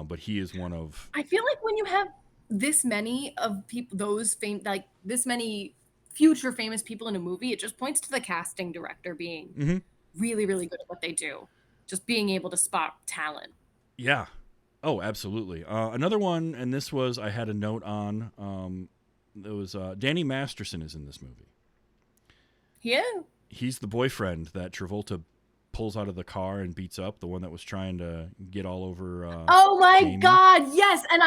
but he is one of. I feel like when you have this many of people, like this many future famous people in a movie, it just points to the casting director being really, really good at what they do, just being able to spot talent. Yeah. Oh, absolutely. Another one, and this was, I had a note on. It was Danny Masterson is in this movie. Yeah. He's the boyfriend that Travolta pulls out of the car and beats up, the one that was trying to get all over. Oh my Jamie. God! Yes, and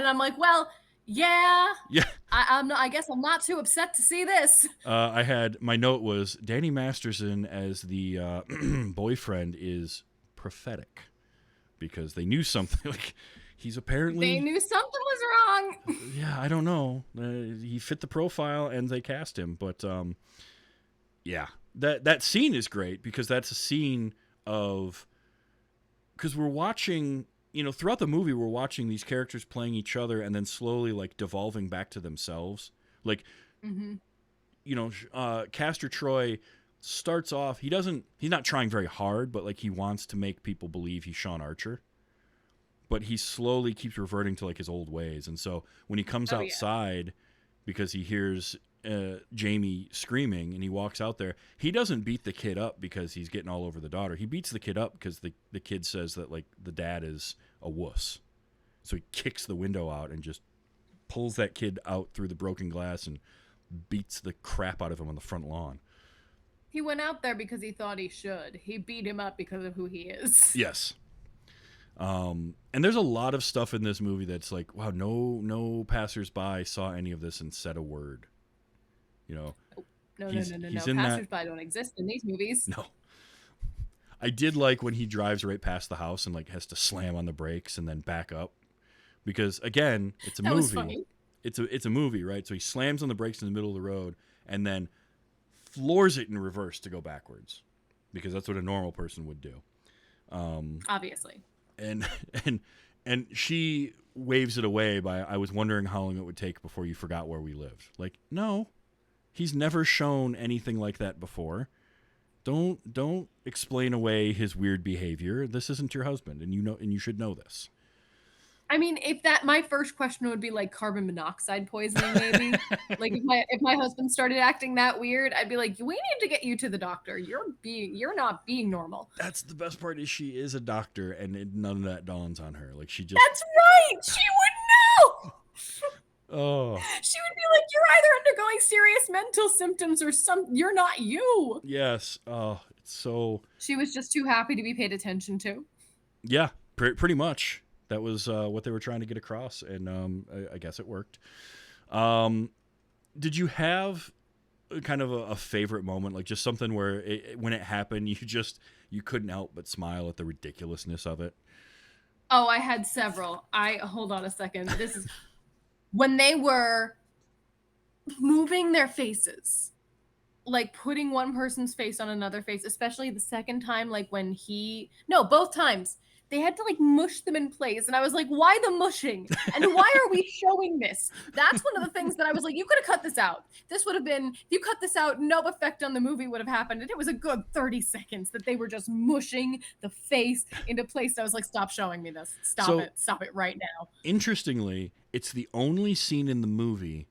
I'm like, well, yeah. Yeah. I guess I'm not too upset to see this. I had, my note was Danny Masterson as the boyfriend is prophetic, because they knew something. Like, he's apparently, they knew something was wrong. Yeah, I don't know. He fit the profile and they cast him, but yeah, that scene is great, because that's a scene of, because we're watching, throughout the movie, we're watching these characters playing each other and then slowly like devolving back to themselves. Like, Castor Troy starts off, he's not trying very hard, but like he wants to make people believe he's Sean Archer, but he slowly keeps reverting to like his old ways. And so when he comes outside, because he hears Jamie screaming and he walks out there, he doesn't beat the kid up because he's getting all over the daughter. He beats the kid up because the kid says that like the dad is a wuss. So he kicks the window out and just pulls that kid out through the broken glass and beats the crap out of him on the front lawn. He went out there because he thought he should. He beat him up because of who he is. Yes. And there's a lot of stuff in this movie that's like, wow, no passersby saw any of this and said a word. No. He's in Passersby don't exist in these movies. No. I did like when he drives right past the house and like has to slam on the brakes and then back up, because again, it's a movie. Was funny. It's a movie, right? So he slams on the brakes in the middle of the road and then floors it in reverse to go backwards, because that's what a normal person would do. Obviously. And she waves it away by, I was wondering how long it would take before you forgot where we lived. Like, no, he's never shown anything like that before. Don't explain away his weird behavior. This isn't your husband, and you should know this. I mean, my first question would be like carbon monoxide poisoning, maybe. Like if my husband started acting that weird, I'd be like, we need to get you to the doctor. You're not being normal. That's the best part, is she is a doctor, and none of that dawns on her. Like, she just. That's right. She would know. Oh. She would be like, you're either undergoing serious mental symptoms or you're not you. Yes. Oh, it's so. She was just too happy to be paid attention to. Yeah, pretty much. That was what they were trying to get across, and I guess it worked. Did you have kind of a favorite moment, like just something where when it happened, you couldn't help but smile at the ridiculousness of it? Oh, I had several. Hold on a second. This is when they were moving their faces, like putting one person's face on another face, especially the second time, like both times. they had to like mush them in place. And I was like, why the mushing? And why are we showing this? That's one of the things that I was like, you could have cut this out. This would have been, if you cut this out, no effect on the movie would have happened. And it was a good 30 seconds that they were just mushing the face into place. I was like, stop showing me this. Stop it right now. Interestingly, it's the only scene in the movie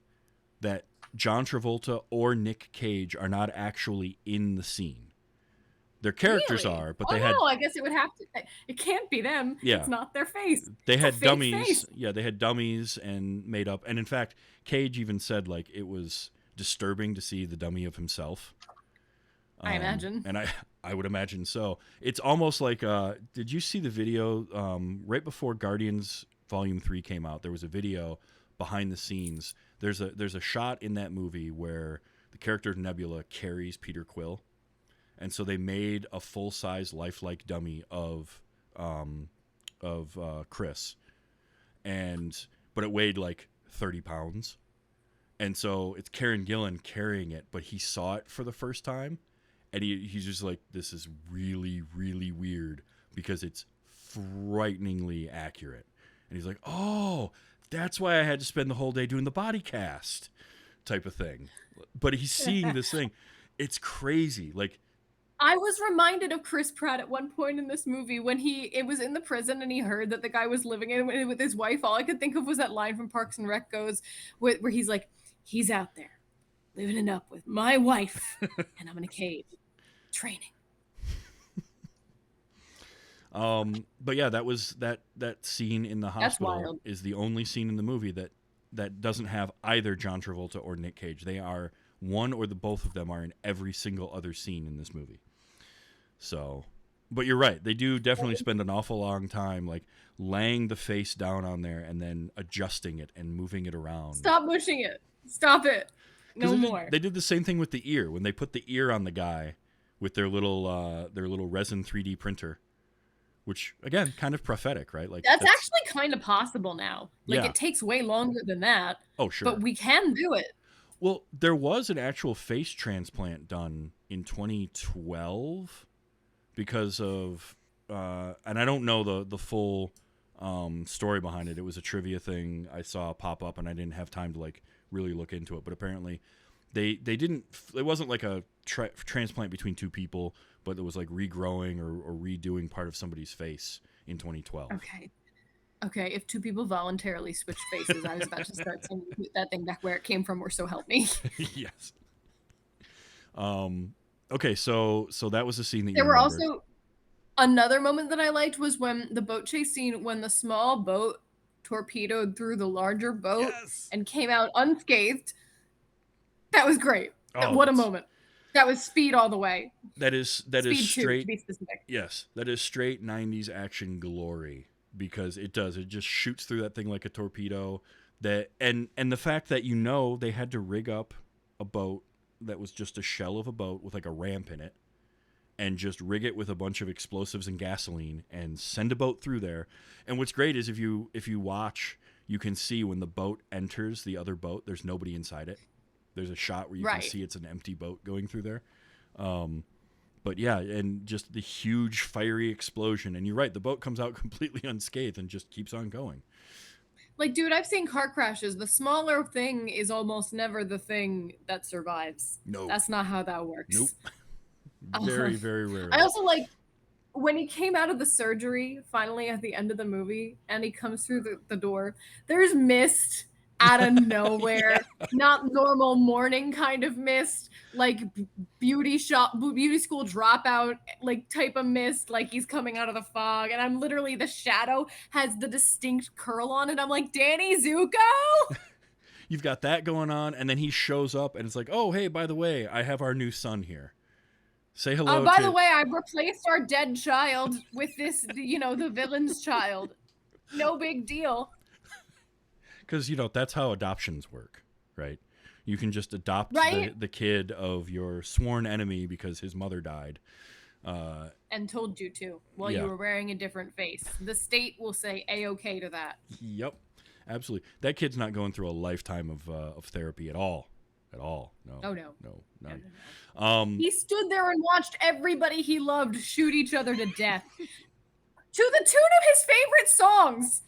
that John Travolta or Nick Cage are not actually in the scene. Their characters really? are, but oh, they had. No, I guess it would have to. It can't be them. Yeah. It's not their face. They It's had a fake dummies. face. Yeah, they had dummies and made up. And in fact, Cage even said like it was disturbing to see the dummy of himself. I imagine. And I would imagine so. It's almost like did you see the video right before Guardians Volume 3 came out? There was a video behind the scenes. There's a shot in that movie where the character Nebula carries Peter Quill. And so they made a full-size lifelike dummy of Chris. But it weighed like 30 pounds. And so it's Karen Gillan carrying it, but he saw it for the first time. And he's just like, this is really, really weird because it's frighteningly accurate. And he's like, oh, that's why I had to spend the whole day doing the body cast type of thing. But he's seeing this thing. It's crazy. Like, I was reminded of Chris Pratt at one point in this movie when it was in the prison and he heard that the guy was living in it with his wife. All I could think of was that line from Parks and Rec where he's like, he's out there living it up with my wife and I'm in a cage training. But yeah, that was that scene in the hospital is the only scene in the movie that doesn't have either John Travolta or Nick Cage. They are one or both of them are in every single other scene in this movie. So, but you're right. They do definitely spend an awful long time like laying the face down on there and then adjusting it and moving it around. Stop mushing it. Stop it. No more. They did the same thing with the ear when they put the ear on the guy with their little resin 3D printer, which again, kind of prophetic, right? Like that's actually kind of possible now. Like yeah. It takes way longer than that. Oh, sure. But we can do it. Well, there was an actual face transplant done in 2012 because of, and I don't know the full story behind it. It was a trivia thing I saw pop up, and I didn't have time to like really look into it. But apparently, they didn't. It wasn't like a transplant between two people, but it was like regrowing or redoing part of somebody's face in 2012. Okay, if two people voluntarily switched faces, I was about to start saying put that thing back where it came from, or so help me. Yes. Okay, so that was the scene that there were also another moment that I liked was when the boat chase scene, when the small boat torpedoed through the larger boat and came out unscathed. That was great. What a moment. That was speed all the way. That is straight. To be specific. Yes, that is straight 90s action glory. Because it just shoots through that thing like a torpedo. And the fact that they had to rig up a boat that was just a shell of a boat with like a ramp in it, and just rig it with a bunch of explosives and gasoline and send a boat through there. And what's great is if you watch, you can see when the boat enters the other boat, there's nobody inside it. There's a shot where you can see it's an empty boat going through there. But yeah, and just the huge fiery explosion. And you're right, the boat comes out completely unscathed and just keeps on going. Like, dude, I've seen car crashes. The smaller thing is almost never the thing that survives. No. That's not how that works. Nope. Very, very rarely. I also like when he came out of the surgery, finally at the end of the movie, and he comes through the door, there's mist out of nowhere. Not normal morning kind of mist, like beauty school dropout like type of mist, like he's coming out of the fog, and I'm literally, the shadow has the distinct curl on it. I'm like, Danny Zuko. You've got that going on, and then he shows up and it's like, oh hey, by the way, I have our new son here. Say hello. By the way, I replaced our dead child with this, the villain's child. No big deal. Because, that's how adoptions work, right? You can just adopt the kid of your sworn enemy because his mother died. And told you to while you were wearing a different face. The state will say A-okay to that. Yep, absolutely. That kid's not going through a lifetime of therapy at all. No. Oh, no. No. He stood there and watched everybody he loved shoot each other to death. To the tune of his favorite songs.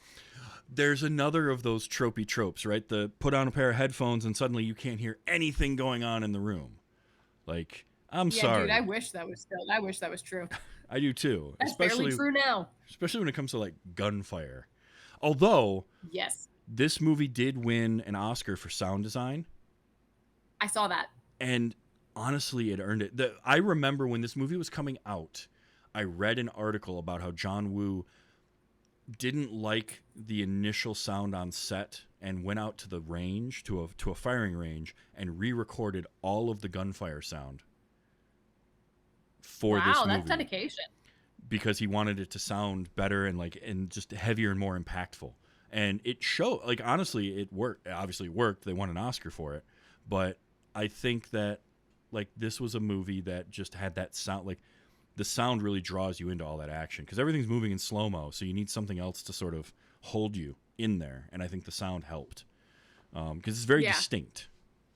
There's another of those tropey tropes, right? The put on a pair of headphones and suddenly you can't hear anything going on in the room. Like, I'm sorry. Dude, I wish that was true. I do too. That's barely true now. Especially when it comes to like gunfire. Although, yes, this movie did win an Oscar for sound design. I saw that. And honestly, it earned it. I remember when this movie was coming out, I read an article about how John Woo didn't like the initial sound on set and went out to the range, to a firing range, and re-recorded all of the gunfire sound for this movie. Wow, that's dedication. Because he wanted it to sound better and just heavier and more impactful. And it showed, like, honestly, it worked. Obviously, it worked. They won an Oscar for it. But I think that, like, this was a movie that just had that sound. Like, the sound really draws you into all that action because everything's moving in slow-mo, so you need something else to sort of hold you in there. And I think the sound helped because it's very distinct.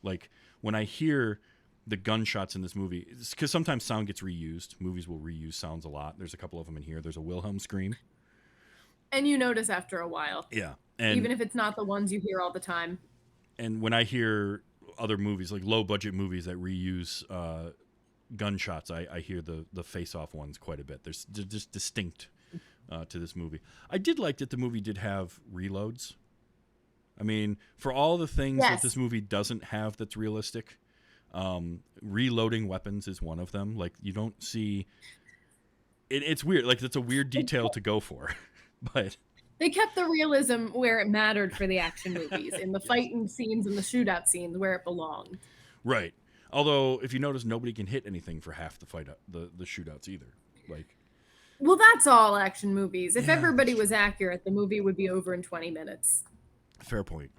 Like, when I hear the gunshots in this movie, because sometimes sound gets reused. Movies will reuse sounds a lot. There's a couple of them in here. There's a Wilhelm scream. And you notice after a while. Yeah. And even if it's not the ones you hear all the time. And when I hear other movies, like low-budget movies that reuse gunshots, I hear the face-off ones quite a bit. They're just distinct to this movie. I did like that the movie did have reloads. I mean, for all the things that this movie doesn't have that's realistic, reloading weapons is one of them. Like, you don't see it's weird. Like, it's a weird detail to go for. But they kept the realism where it mattered for the action movies, in the fighting scenes and the shootout scenes where it belonged. Right. Although, if you notice, nobody can hit anything for half the the shootouts either. Like, well, that's all action movies. If everybody was accurate, the movie would be over in 20 minutes. Fair point.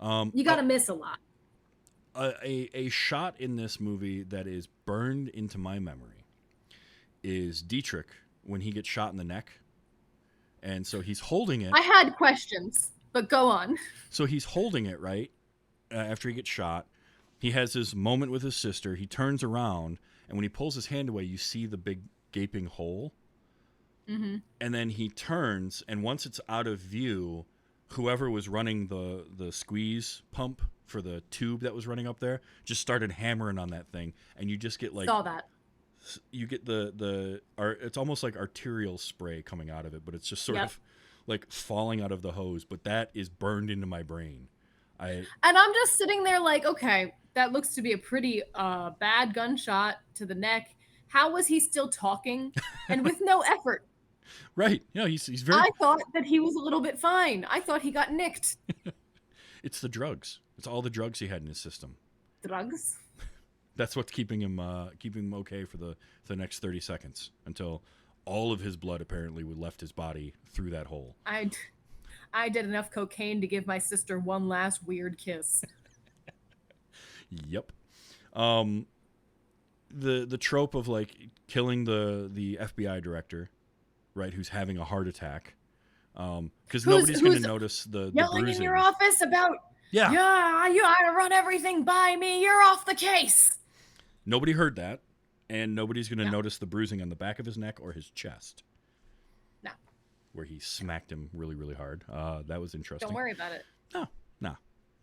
You got to miss a lot. A shot in this movie that is burned into my memory is Dietrich when he gets shot in the neck. And so he's holding it. I had questions, but go on. So he's holding it, right? After he gets shot. He has this moment with his sister. He turns around, and when he pulls his hand away, you see the big gaping hole. Mm-hmm. And then he turns, and once it's out of view, whoever was running the squeeze pump for the tube that was running up there just started hammering on that thing, and you just get like... Saw that. You get it's almost like arterial spray coming out of it, but it's just sort of like falling out of the hose. But that is burned into my brain. And I'm just sitting there like, okay, that looks to be a pretty bad gunshot to the neck. How was he still talking and with no effort? Right. Yeah, he's very... I thought that he was a little bit fine. I thought he got nicked. It's the drugs. It's all the drugs he had in his system. Drugs? That's what's keeping him okay for the next 30 seconds until all of his blood apparently left his body through that hole. I did enough cocaine to give my sister one last weird kiss. Yep. The trope of like killing the FBI director, right, who's having a heart attack, because nobody's going to notice the yelling bruising. In your office about you ought to run everything by me. You're off the case. Nobody heard that, and nobody's going to notice the bruising on the back of his neck or his chest. No. Where he smacked him really, really hard. That was interesting. Don't worry about it.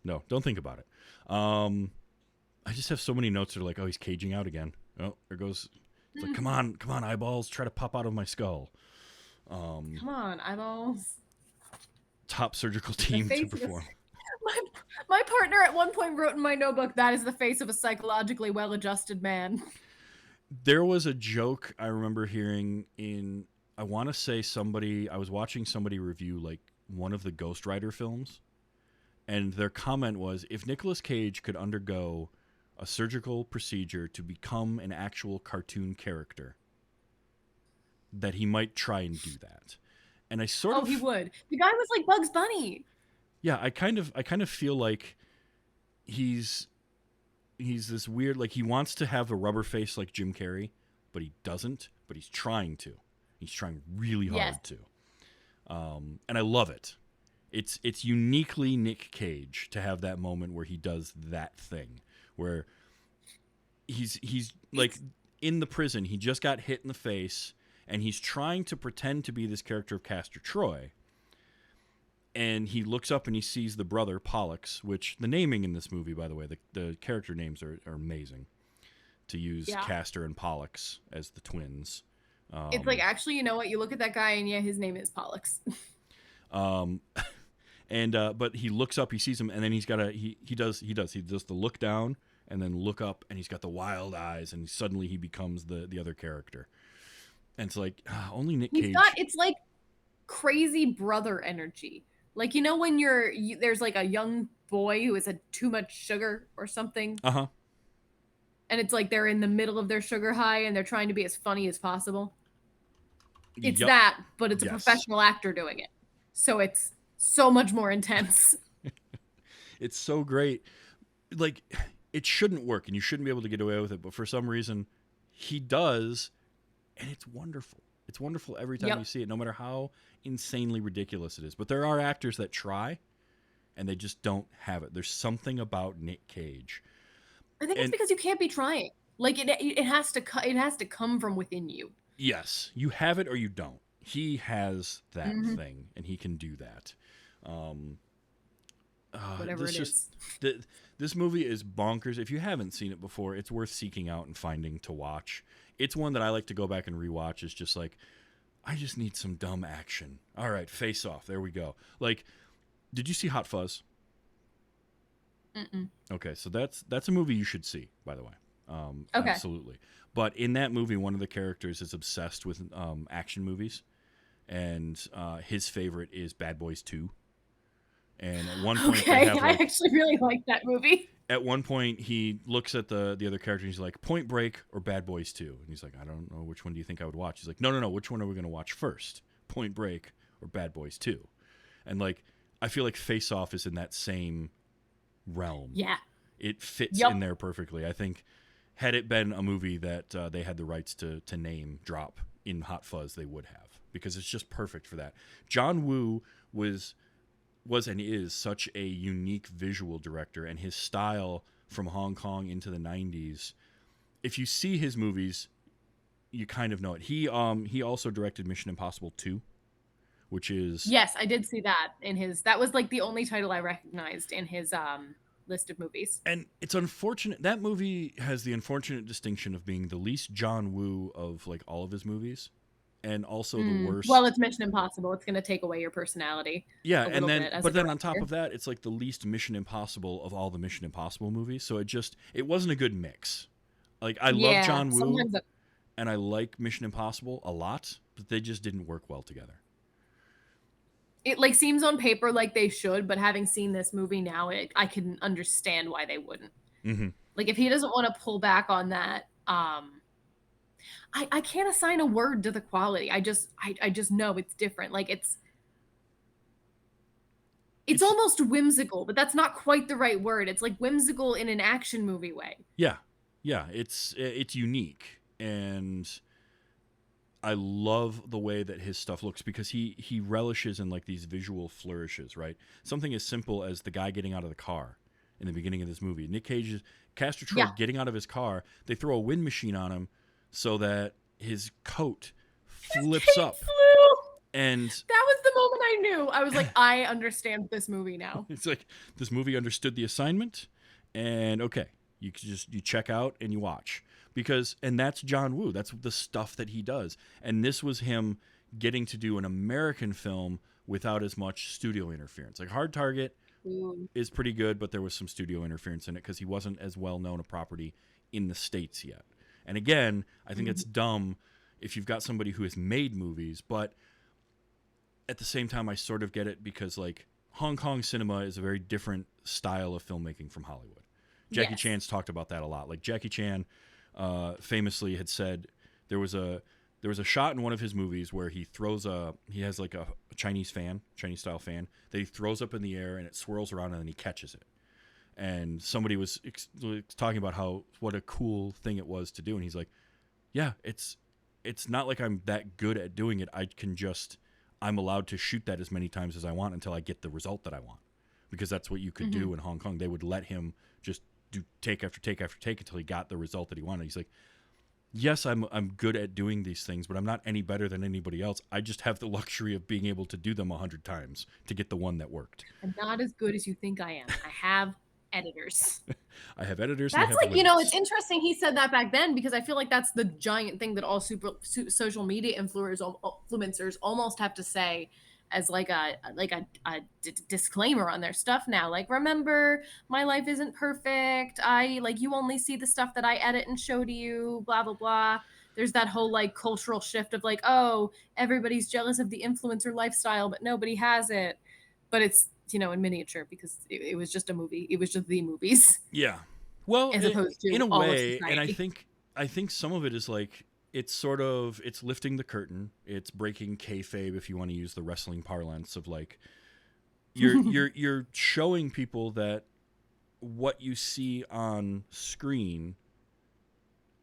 No, don't think about it. I just have so many notes that are like, oh, he's caging out again. Oh, there goes. It's like, come on, eyeballs, try to pop out of my skull. Come on, eyeballs. Top surgical team to perform. My partner at one point wrote in my notebook, that is the face of a psychologically well-adjusted man. There was a joke I remember hearing I want to say I was watching somebody review like one of the Ghost Rider films, and their comment was, if Nicolas Cage could undergo a surgical procedure to become an actual cartoon character, that he might try and do that. And I sort of... Oh, he would. The guy was like Bugs Bunny. Yeah, I kind of feel like he's this weird, like he wants to have a rubber face like Jim Carrey, but he doesn't, but he's trying to. He's trying really hard to. And I love it. It's uniquely Nick Cage to have that moment where he does that thing, where he's like in the prison, he just got hit in the face, and he's trying to pretend to be this character of Castor Troy. And he looks up and he sees the brother, Pollux, which the naming in this movie, by the way, the character names are amazing. To use Castor and Pollux as the twins. It's like, actually, you know what? You look at that guy and yeah, his name is Pollux. But he looks up, he sees him, and then he does the look down and then look up, and he's got the wild eyes, and suddenly he becomes the other character. And it's like, only Nick Cage. It's like crazy brother energy. Like, you know, when there's like a young boy who has had too much sugar or something. Uh-huh. And it's like they're in the middle of their sugar high and they're trying to be as funny as possible. It's that, but it's a professional actor doing it. So it's so much more intense. It's so great. Like, it shouldn't work and you shouldn't be able to get away with it, but for some reason he does, and it's wonderful. It's wonderful every time you see it, no matter how insanely ridiculous it is. But there are actors that try, and they just don't have it. There's something about Nick Cage. I think it's because you can't be trying. Like, it has to come from within you. Yes, you have it or you don't. He has that thing, and he can do that. Whatever it is. This movie is bonkers. If you haven't seen it before, it's worth seeking out and finding to watch. It's one that I like to go back and rewatch. It's just like, I just need some dumb action. All right, Face Off. There we go. Like, did you see Hot Fuzz? Mm-mm. Okay, so that's a movie you should see, by the way. Okay. Absolutely. But in that movie, one of the characters is obsessed with action movies, and his favorite is Bad Boys 2. And at one point, I actually really like that movie. At one point, he looks at the other character, and he's like, Point Break or Bad Boys 2? And he's like, I don't know, which one do you think I would watch? He's like, no, which one are we going to watch first? Point Break or Bad Boys 2? And, like, I feel like Face Off is in that same realm. Yeah. It fits in there perfectly. I think had it been a movie that they had the rights to name drop in Hot Fuzz, they would have, because it's just perfect for that. John Woo was and is such a unique visual director, and his style from Hong Kong into the 90s, if you see his movies, you kind of know it. He also directed Mission Impossible 2, which is... Yes, I did see that in his... That was like the only title I recognized in his list of movies. And it's unfortunate. That movie has the unfortunate distinction of being the least John Woo of like all of his movies, and also the worst. Well, it's Mission Impossible. It's going to take away your personality. Yeah, and then then on top of that, it's like the least Mission Impossible of all the Mission Impossible movies. So it wasn't a good mix. Like, I love John Woo, and I like Mission Impossible a lot, but they just didn't work well together. It like seems on paper like they should, but having seen this movie now, I can understand why they wouldn't. Mm-hmm. Like, if he doesn't want to pull back on that, I can't assign a word to the quality. I just know it's different. Like, it's almost whimsical, but that's not quite the right word. It's like whimsical in an action movie way. Yeah, it's unique, and I love the way that his stuff looks, because he relishes in like these visual flourishes, right? Something as simple as the guy getting out of the car in the beginning of this movie. Nick Cage's Castor Troy getting out of his car. They throw a wind machine on him so that his coat flips up. And that was the moment I knew. I was like, I understand this movie now. It's like, this movie understood the assignment, and okay, you check out and you watch. And that's John Woo. That's the stuff that he does. And this was him getting to do an American film without as much studio interference. Like, Hard Target is pretty good, but there was some studio interference in it because he wasn't as well known a property in the States yet. And again, I think it's dumb if you've got somebody who has made movies, but at the same time, I sort of get it, because like Hong Kong cinema is a very different style of filmmaking from Hollywood. Jackie Chan's talked about that a lot. Like, Jackie Chan famously had said there was a shot in one of his movies where he has like a Chinese style fan that he throws up in the air and it swirls around and then he catches it. And somebody was talking about what a cool thing it was to do, and he's like, yeah, it's not like I'm that good at doing it. I'm allowed to shoot that as many times as I want until I get the result that I want, because that's what you could do in Hong Kong. They would let him just do take after take after take until he got the result that he wanted. He's like, yes, I'm good at doing these things, but I'm not any better than anybody else. I just have the luxury of being able to do them 100 times to get the one that worked. I'm not as good as you think I am. I have editors. I have editors and I That's have like, you know, it's limits. interesting he said that back then, because I feel like that's the giant thing that all social media influencers almost have to say as like a disclaimer on their stuff now. Like, remember, my life isn't perfect. I like, you only see the stuff that I edit and show to you, blah blah blah. There's that whole like cultural shift of like, oh, everybody's jealous of the influencer lifestyle, but nobody has it. But it's, you know, in miniature, because it was just a movie. It was just the movies Yeah. Well, as opposed in to a all of way, and society. I think some of it is like it's sort of it's lifting the curtain. It's breaking kayfabe, if you want to use the wrestling parlance of like you're showing people that what you see on screen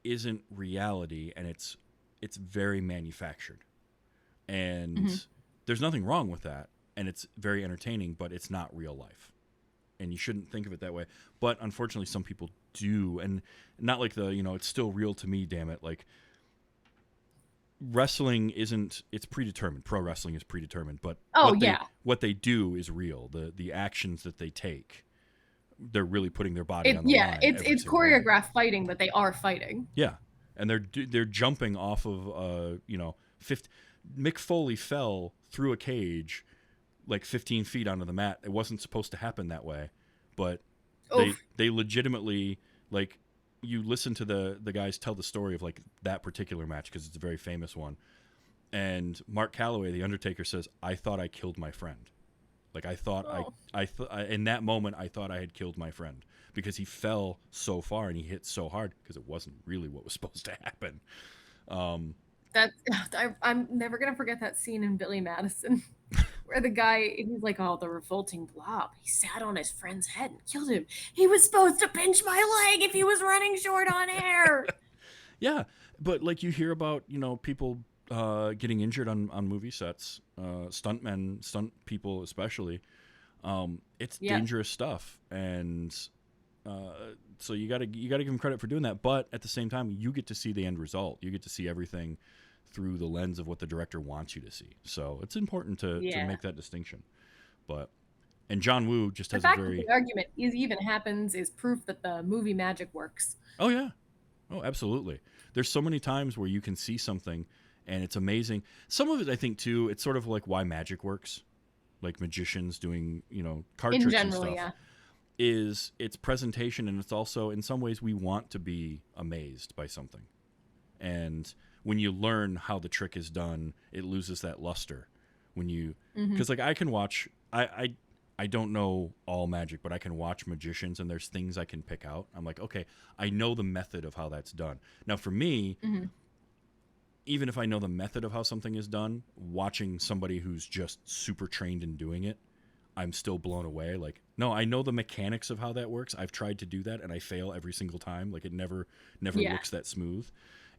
isn't reality, and it's very manufactured. And there's nothing wrong with that, and it's very entertaining, but it's not real life. And you shouldn't think of it that way. But unfortunately, some people do, and not like the, you know, it's still real to me, damn it. Like, wrestling isn't, it's predetermined. Pro wrestling is predetermined, but Oh yeah, what they do is real. The actions that they take, they're really putting their body on the line. it's choreographed fighting, but they are fighting. Yeah, and they're jumping off of you know, 50. Mick Foley fell through a cage like 15 feet onto the mat. It wasn't supposed to happen that way, but they legitimately, like, you listen to the guys tell the story of like that particular match because it's a very famous one, and Mark Calloway, the Undertaker, says, "I thought I killed my friend." Like, I thought in that moment I thought I had killed my friend because he fell so far and he hit so hard because it wasn't really what was supposed to happen. That I'm never gonna forget that scene in Billy Madison where the guy, he's like, oh, the revolting blob. He sat on his friend's head and killed him. He was supposed to pinch my leg if he was running short on air. Yeah, but like you hear about, you know, people getting injured on movie sets, stunt people especially. It's dangerous stuff, and so you gotta give them credit for doing that. But at the same time, you get to see the end result. You get to see everything through the lens of what the director wants you to see. So it's important to make that distinction. And John Woo just has the fact a very that the argument even happens is proof that the movie magic works. Oh yeah. Oh, absolutely. There's so many times where you can see something and it's amazing. Some of it, I think, too, it's sort of like why magic works. Like magicians doing, you know, card In tricks general, and stuff. yeah. Is its presentation, and it's also, in some ways, we want to be amazed by something. And when you learn how the trick is done, it loses that luster. When you, because like I can watch, I don't know all magic, but I can watch magicians and there's things I can pick out. I'm like, okay, I know the method of how that's done. Now for me, even if I know the method of how something is done, watching somebody who's just super trained in doing it, I'm still blown away. Like, no, I know the mechanics of how that works. I've tried to do that and I fail every single time. Like, it never looks that smooth.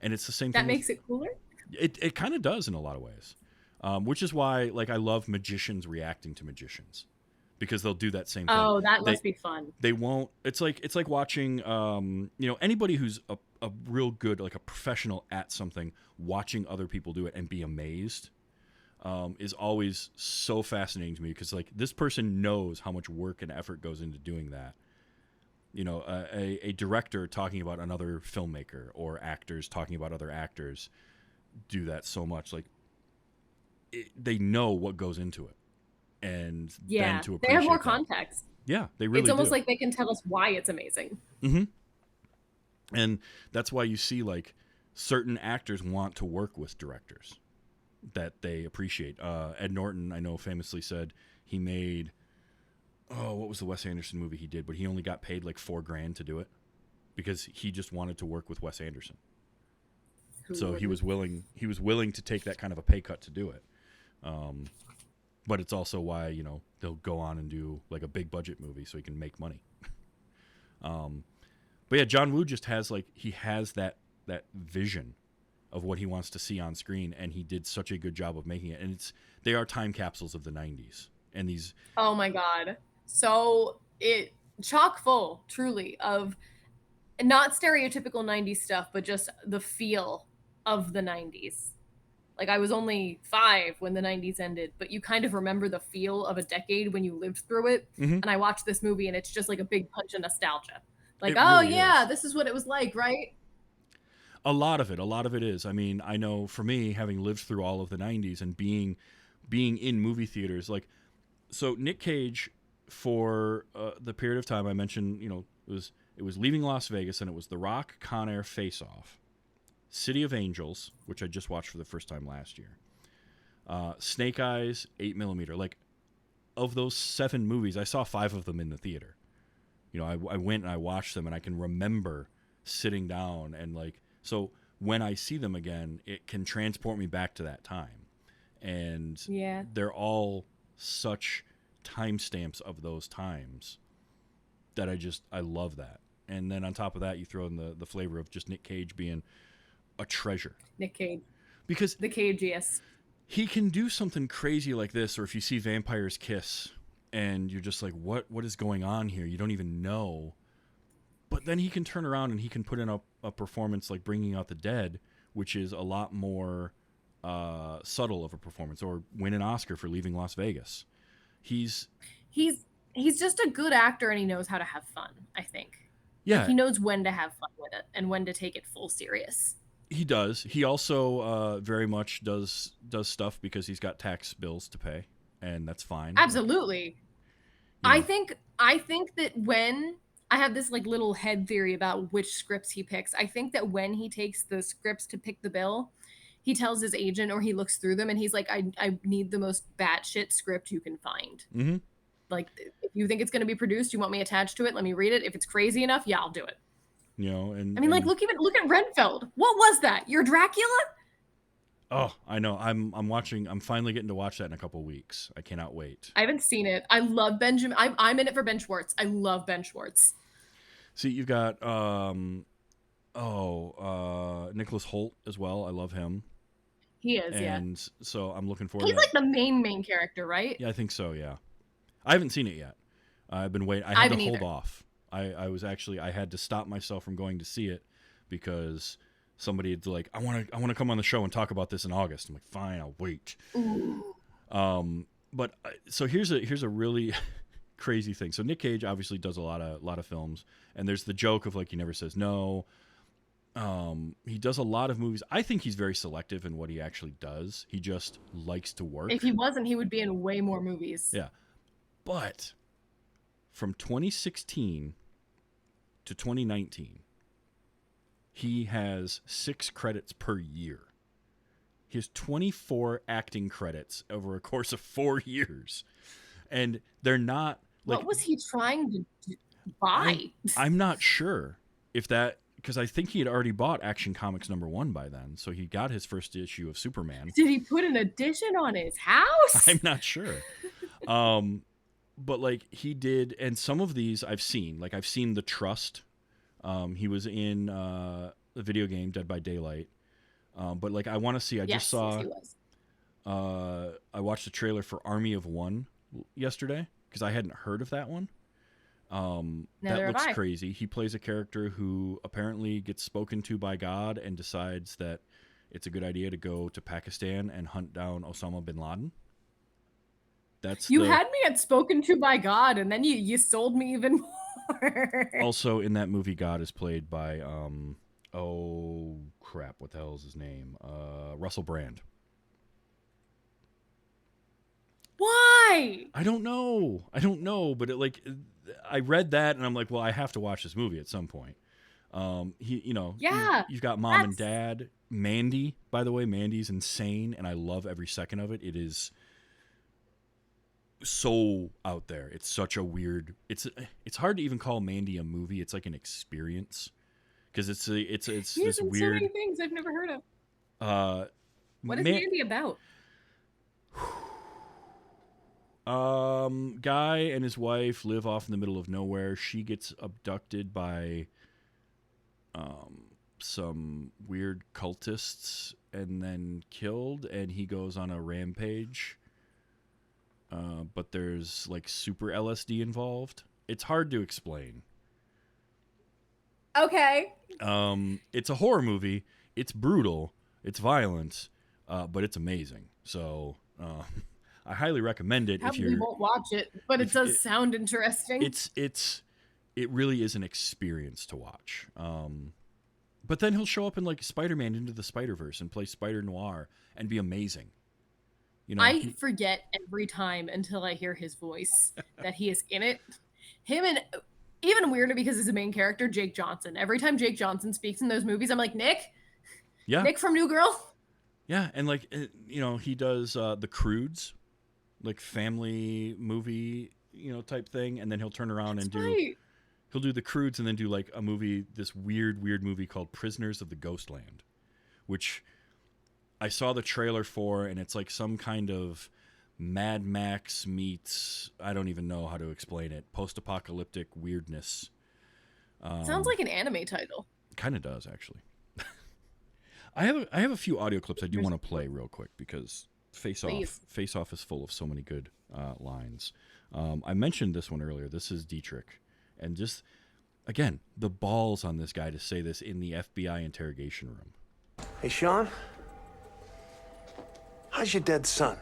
And it's the same thing. That makes it cooler? It kind of does in a lot of ways. Which is why, like, I love magicians reacting to magicians. Because they'll do that same thing. Oh, that must be fun. They won't. It's like watching, you know, anybody who's a real good, like a professional at something, watching other people do it and be amazed, is always so fascinating to me. Because like this person knows how much work and effort goes into doing that. You know, a director talking about another filmmaker or actors talking about other actors do that so much. Like they know what goes into it. And then to appreciate they have more that. Context. Yeah, they really do. It's almost like they can tell us why it's amazing. And that's why you see like certain actors want to work with directors that they appreciate. Ed Norton, I know, famously said he made, what was the Wes Anderson movie he did? But he only got paid like $4,000 to do it because he just wanted to work with Wes Anderson. So he was willing to take that kind of a pay cut to do it. But it's also why, you know, they'll go on and do like a big budget movie so he can make money. But yeah, John Woo just has like, he has that vision of what he wants to see on screen, and he did such a good job of making it. And they are time capsules of the 90s. And these, oh my God. So it chock full, truly, of not stereotypical 90s stuff, but just the feel of the 90s. Like, I was only 5 when the 90s ended, but you kind of remember the feel of a decade when you lived through it. Mm-hmm. And I watched this movie, and it's just like a big punch of nostalgia. Like, It oh really yeah, is. this is what it was like, right? A lot of it is. I mean, I know for me, having lived through all of the '90s and being in movie theaters, like, so Nick Cage, for the period of time I mentioned, it was Leaving Las Vegas, and it was The Rock, Con Air, Face Off, City of Angels, which I just watched for the first time last year, Snake Eyes, 8mm. Like, of those 7 movies, I saw 5 of them in the theater. I went and I watched them, and I can remember sitting down and, like, so when I see them again, it can transport me back to that time. And Yeah. they're all such timestamps of those times that I love that. And then on top of that, you throw in the flavor of just Nick Cage being a treasure. Nick Cage. Because The Cagiest. he can do something crazy like this, or if you see Vampires Kiss and you're just like, what is going on here? You don't even know. But then he can turn around and he can put in a performance like Bringing Out the Dead, which is a lot more subtle of a performance, or win an Oscar for Leaving Las Vegas. He's just a good actor, and he knows how to have fun, I think. Yeah. Like, he knows when to have fun with it and when to take it full serious. He does. He also very much does stuff because he's got tax bills to pay, and that's fine. Absolutely. Like, I think that when I have this like little head theory about which scripts he picks, I think that when he takes the scripts to pick the bill, he tells his agent, or he looks through them, and he's like, I need the most batshit script you can find. Mm-hmm. Like, if you think it's going to be produced, you want me attached to it, let me read it. If it's crazy enough, yeah, I'll do it. And I mean, like, look at Renfield. What was that? You're Dracula? Oh, I know. I'm finally getting to watch that in a couple weeks. I cannot wait. I haven't seen it. I love Benjamin. I'm in it for Ben Schwartz. I love Ben Schwartz. See, you've got Nicholas Hoult as well. I love him. He is, and so I'm looking forward. He's to like the main character, right? Yeah, I think so. Yeah, I haven't seen it yet. I've been waiting. I had to hold off. I was actually, I had to stop myself from going to see it because somebody had like, I want to come on the show and talk about this in August. I'm like, fine, I'll wait. Ooh. But so here's a really crazy thing. So Nick Cage obviously does a lot of films, and there's the joke of like, he never says no. He does a lot of movies. I think he's very selective in what he actually does. He just likes to work. If he wasn't, he would be in way more movies. Yeah. But from 2016 to 2019, he has 6 credits per year. He has 24 acting credits over a course of 4 years. And they're not like... What was he trying to buy? I'm not sure if that... Because I think he had already bought Action Comics #1 by then. So he got his first issue of Superman. Did he put an addition on his house? I'm not sure. But like he did, and some of these I've seen. Like I've seen The Trust. He was in the video game Dead by Daylight. But like I want to see. I just saw. Yes, he was. I watched the trailer for Army of One yesterday because I hadn't heard of that one. That looks crazy. He plays a character who apparently gets spoken to by God and decides that it's a good idea to go to Pakistan and hunt down Osama bin Laden. You had me at spoken to by God, and then you sold me even more. Also, in that movie, God is played by oh crap, what the hell is his name? Russell Brand. Why? I don't know, but I read that and I'm like, well, I have to watch this movie at some point. You've got Mom and Dad. Mandy, by the way, Mandy's insane, and I love every second of it. It is so out there. It's such a weird. It's hard to even call Mandy a movie. It's like an experience because it's this weird. So many things I've never heard of. What is Mandy about? Guy and his wife live off in the middle of nowhere. She gets abducted by some weird cultists and then killed, and he goes on a rampage. But there's like super LSD involved. It's hard to explain. Okay. It's a horror movie. It's brutal. It's violent, but it's amazing. So I highly recommend it. Probably won't watch it, but it does sound interesting. It really is an experience to watch. But then he'll show up in like Spider-Man Into the Spider-Verse and play Spider Noir and be amazing. You know, I forget every time until I hear his voice that he is in it. Him and even weirder because he's the main character, Jake Johnson. Every time Jake Johnson speaks in those movies, I'm like, Nick? Yeah. Nick from New Girl? Yeah, and like, you know, he does the Croods, like family movie, you know, type thing, and then he'll turn around and he'll do the Croods and then do like a movie, this weird movie called Prisoners of the Ghostland, which I saw the trailer for, and it's like some kind of Mad Max meets, I don't even know how to explain it, post-apocalyptic weirdness. Sounds like an anime title. Kind of does, actually. I have a few audio clips I do want to play real quick because Face Off is full of so many good lines. I mentioned this one earlier. This is Dietrich, and just again the balls on this guy to say this in the FBI interrogation room. Hey, Sean, how's your dead son?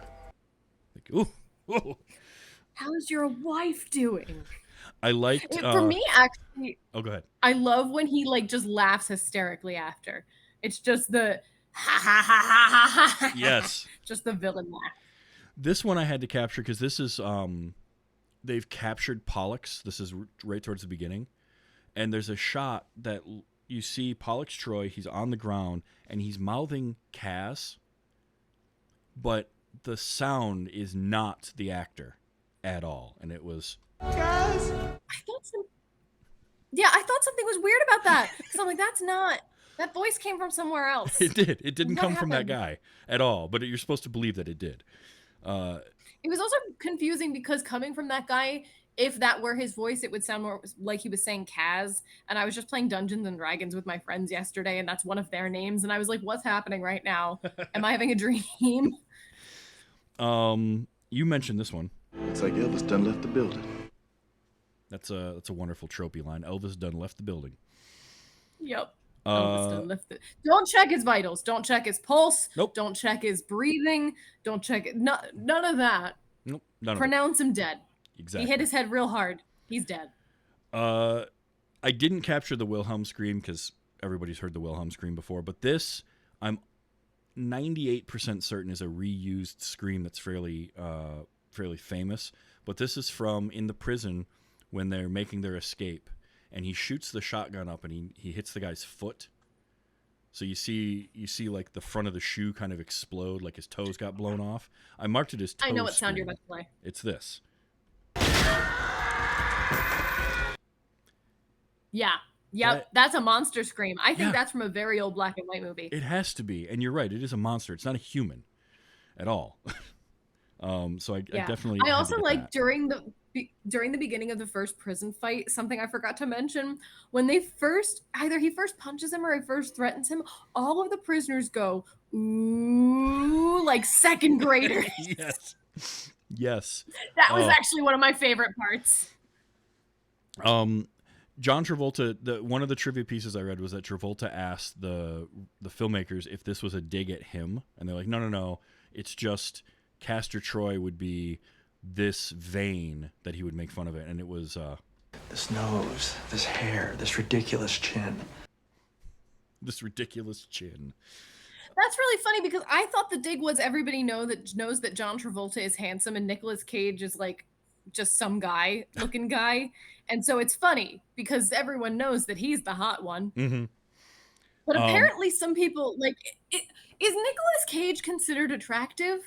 Like, ooh. How's your wife doing? I liked for me actually. Oh, go ahead. I love when he like just laughs hysterically after. It's just the ha ha ha ha ha ha. Yes. Just the villain laugh. This one I had to capture because this is they've captured Pollux. This is right towards the beginning, and there's a shot that you see Pollux Troy. He's on the ground and he's mouthing Kaz, but the sound is not the actor at all, and it was. Guys. I thought something was weird about that because I'm like, that's not. That voice came from somewhere else. It did. It didn't come happened? from that guy at all, but you're supposed to believe that it did. It was also confusing because coming from that guy, if that were his voice, it would sound more like he was saying Kaz. And I was just playing Dungeons and Dragons with my friends yesterday, and that's one of their names. And I was like, what's happening right now? Am I having a dream? You mentioned this one. It's like Elvis done left the building. That's a wonderful tropey line. Elvis done left the building. Yep. Don't check his vitals. Don't check his pulse. Nope. Don't check his breathing. Don't check it. None of that. Nope. None Pronounce him dead. Exactly. He hit his head real hard. He's dead. I didn't capture the Wilhelm scream because everybody's heard the Wilhelm scream before, but this I'm 98% certain is a reused scream that's fairly famous. But this is from in the prison when they're making their escape. And he shoots the shotgun up, and he hits the guy's foot. So you see like the front of the shoe kind of explode, like his toes got blown off. I marked it as toe I know what scream. sound you're about to play. It's this. Yeah. Yep. That's a monster scream. I think Yeah. that's from a very old black and white movie. It has to be, and you're right. It is a monster. It's not a human at all. So I definitely. I had to also get like that. during the beginning of the first prison fight, something I forgot to mention, when they either he first punches him or he first threatens him, all of the prisoners go, ooh, like second graders. Yes. That was actually one of my favorite parts. John Travolta, one of the trivia pieces I read was that Travolta asked the filmmakers if this was a dig at him, and they're like, no, it's just Castor Troy would be this vain that he would make fun of it, and it was This nose, this hair, this ridiculous chin. this ridiculous chin. That's really funny because I thought the dig was everybody knows that John Travolta is handsome and Nicolas Cage is like just some guy looking guy. And so it's funny because everyone knows that he's the hot one. Mm-hmm. But apparently some people like is Nicolas Cage considered attractive?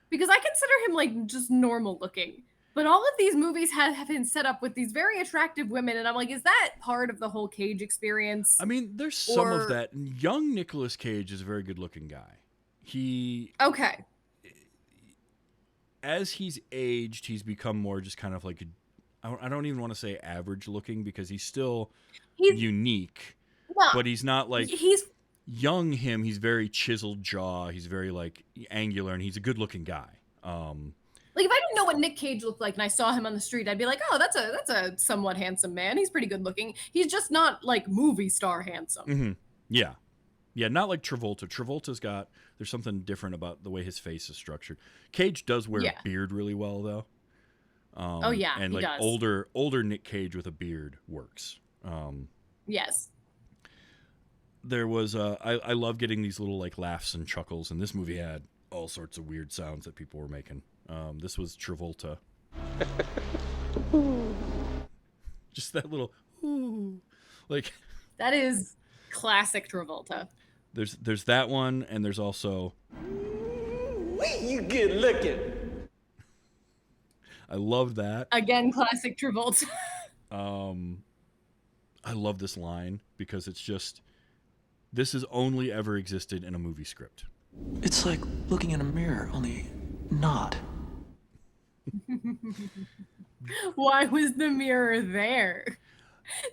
Because I consider him like just normal looking. But all of these movies have been set up with these very attractive women, and I'm like, is that part of the whole Cage experience? I mean, there's some of that. Young Nicolas Cage is a very good-looking guy. Okay. As he's aged, he's become more just kind of like I don't even want to say average-looking because he's still unique. Well, but he's not like he's he's very chiseled jaw. He's very like angular, and he's a good-looking guy. Like if I didn't know what Nick Cage looked like and I saw him on the street, I'd be like, oh, that's a somewhat handsome man. He's pretty good looking. He's just not like movie star handsome. Mm-hmm. Yeah. Yeah, not like Travolta. There's something different about the way his face is structured. Cage does wear a beard really well, though. Oh yeah, and he like does. older Nick Cage with a beard works. Yes. There was I love getting these little like laughs and chuckles, and this movie had all sorts of weird sounds that people were making. This was Travolta. Just that little ooh, like that is classic Travolta. There's that one, and there's also You good looking. I love that. Again, classic Travolta. I love this line because it's just this has only ever existed in a movie script. It's like looking in a mirror, only not. Why was the mirror there?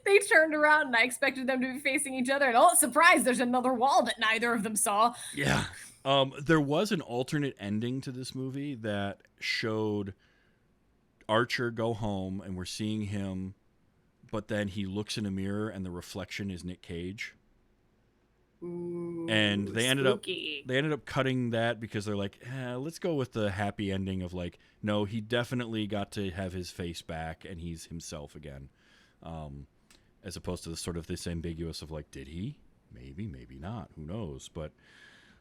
They turned around and I expected them to be facing each other, and oh, surprise, there's another wall that neither of them saw. Yeah. There was an alternate ending to this movie that showed Archer go home and we're seeing him, but then he looks in a mirror and the reflection is Nick Cage. Ooh, and they spooky. ended up cutting that because they're like, let's go with the happy ending of like, no, he definitely got to have his face back and he's himself again. As opposed to the sort of this ambiguous of like, did he? Maybe, maybe not. Who knows? But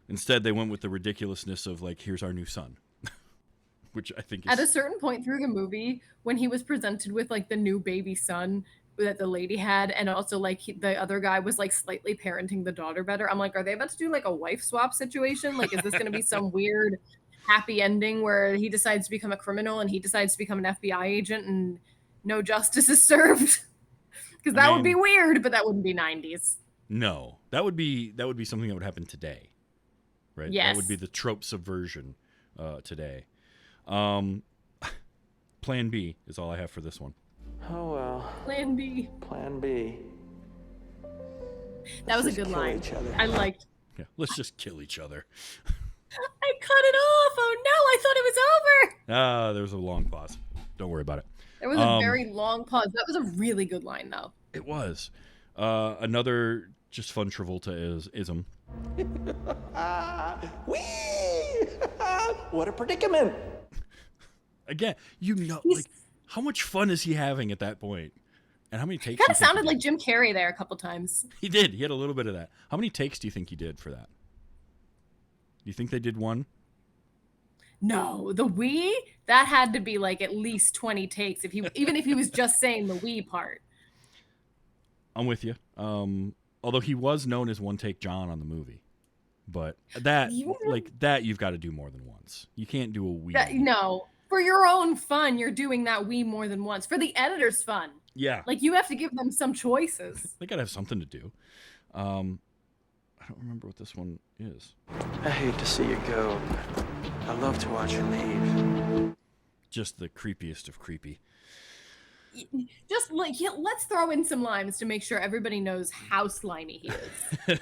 instead they went with the ridiculousness of like, here's our new son. Which I think is... At a certain point through the movie, when he was presented with like the new baby son that the lady had, and also like the other guy was like slightly parenting the daughter better, I'm like, are they about to do like a wife swap situation? Like, is this going to be some weird happy ending where he decides to become a criminal and he decides to become an FBI agent and no justice is served? Because that would be weird, but that wouldn't be 90s. No, that would be something that would happen today, right? Yes. That would be the trope subversion today. Plan B is all I have for this one. Oh well. Plan B. Plan B. That was a Let's good just kill line. each other. I liked. Yeah, let's just kill each other. I cut it off. Oh no, I thought it was over. There was a long pause. Don't worry about it. There was a very long pause. That was a really good line, though. It was. Another just fun Travolta ism. Whee! What a predicament! Again, like, how much fun is he having at that point? And how many takes? Kind of sounded like Jim Carrey there a couple times. He did. He had a little bit of that. How many takes do you think he did for that? Do you think they did one? No, the "we" that had to be like at least 20 takes even if he was just saying the "we" part. I'm with you. Although he was known as One Take John on the movie, but that you've got to do more than once. You can't do a "we." No, for your own fun, you're doing that "we" more than once. For the editor's fun. Yeah. Like, you have to give them some choices. They got to have something to do. I don't remember what this one is. I hate to see you go, but I love to watch you leave. Just the creepiest of creepy. Just like, let's throw in some lines to make sure everybody knows how slimy he is.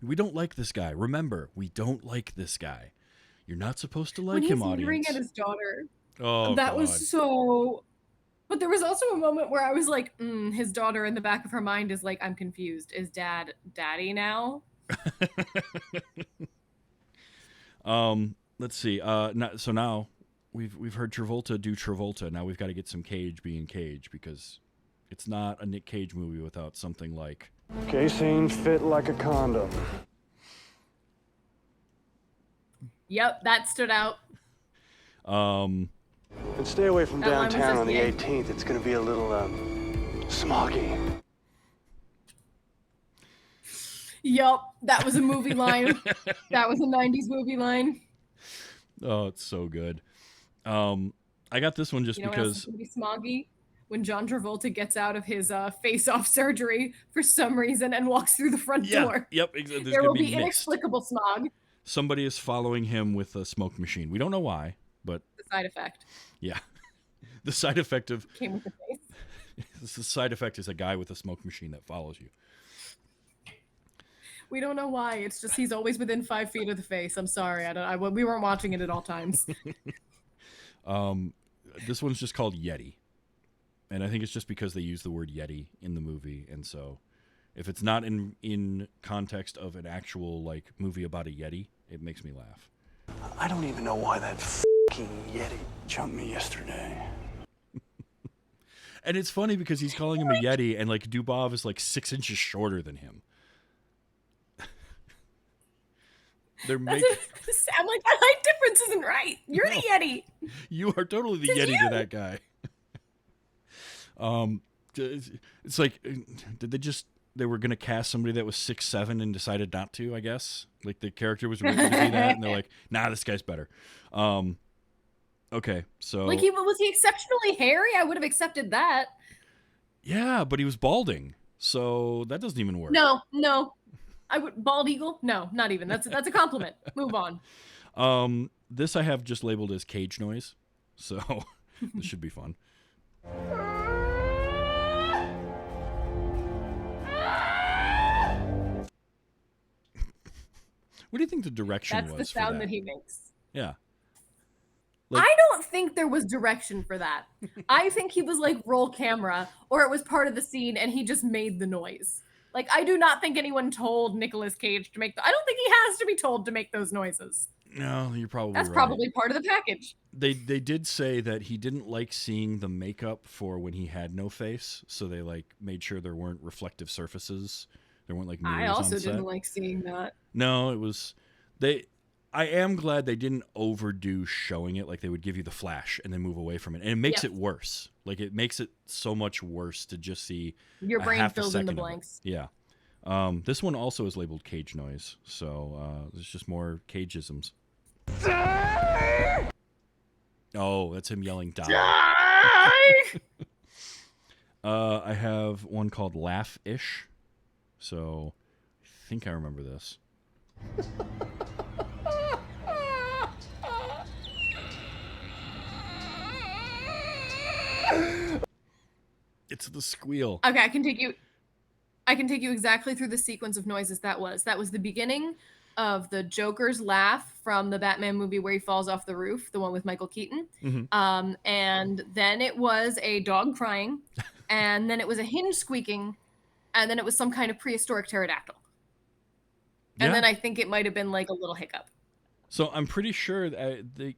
We don't like this guy. Remember, we don't like this guy. You're not supposed to like him, audience. When he's leering at his daughter. Oh, that God. was so... But there was also a moment where I was like, his daughter in the back of her mind is like, I'm confused. Is dad daddy now? Let's see. So now we've heard Travolta do Travolta. Now we've got to get some Cage being Cage, because it's not a Nick Cage movie without something like Casing fit like a condom. Yep, that stood out. And stay away from That line was downtown just on the gay. 18th. It's going to be a little smoggy. Yup, that was a movie line. That was a 90s movie line. Oh, it's so good. I got this one just You know because what else is gonna be smoggy? When John Travolta gets out of his face-off surgery for some reason and walks through the front door. Yep. There's There gonna will be be mist. inexplicable smog. Somebody is following him with a smoke machine. We don't know why, but The side effect yeah. The side effect of came with the face. the side effect is a guy with a smoke machine that follows you. We don't know why. It's just he's always within 5 feet of the face. I'm sorry. We weren't watching it at all times. This one's just called Yeti. And I think it's just because they use the word Yeti in the movie. And so if it's not in context of an actual like movie about a Yeti, it makes me laugh. I don't even know why that fucking Yeti jumped me yesterday. And it's funny because he's calling him a Yeti, and like Dubov is like 6 inches shorter than him. They're making. I'm like, that height difference isn't right. You're the Yeti. You are totally the Yeti to that guy. It's like, they were gonna cast somebody that was 6'7" and decided not to. I guess like the character was written to be that, and they're like, nah, this guy's better. Okay, so like was he exceptionally hairy? I would have accepted that. Yeah, but he was balding, so that doesn't even work. No. I would bald eagle? No, not even. That's a compliment. Move on. This I have just labeled as cage noise, so this should be fun. What do you think the direction was? That's the sound that he makes. Yeah. Like, I don't think there was direction for that. I think he was like roll camera, or it was part of the scene and he just made the noise. Like, I do not think anyone told Nicolas Cage to make I don't think he has to be told to make those noises. No, you're probably That's right. probably part of the package. They did say that he didn't like seeing the makeup for when he had no face, so they like made sure there weren't reflective surfaces. There weren't like mirrors I also on set. didn't like seeing that. No, it was I am glad they didn't overdo showing it. Like they would give you the flash and then move away from it, and it makes it worse. Like it makes it so much worse to just see your brain fills in the blanks. Yeah. This one also is labeled cage noise, so there's just more cageisms. Oh, that's him yelling die. I have one called Laugh-ish, so I think I remember this. It's the squeal. Okay, I can take you exactly through the sequence of noises that was. That was the beginning of the Joker's laugh from the Batman movie where he falls off the roof, the one with Michael Keaton. Mm-hmm. And then it was a dog crying, and then it was a hinge squeaking, and then it was some kind of prehistoric pterodactyl. And then I think it might have been like a little hiccup. So I'm pretty sure that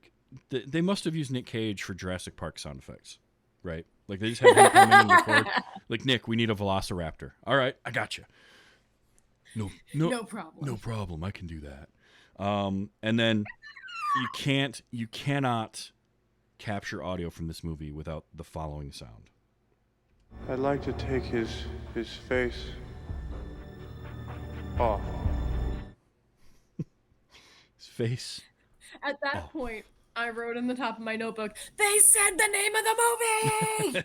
they must have used Nick Cage for Jurassic Park sound effects, right? Like they just had him come in and record. Like, Nick, we need a velociraptor. All right, I got you. No problem. No problem. I can do that. And then you cannot capture audio from this movie without the following sound. I'd like to take his face off. His face. At that point, I wrote in the top of my notebook, they said the name of the movie!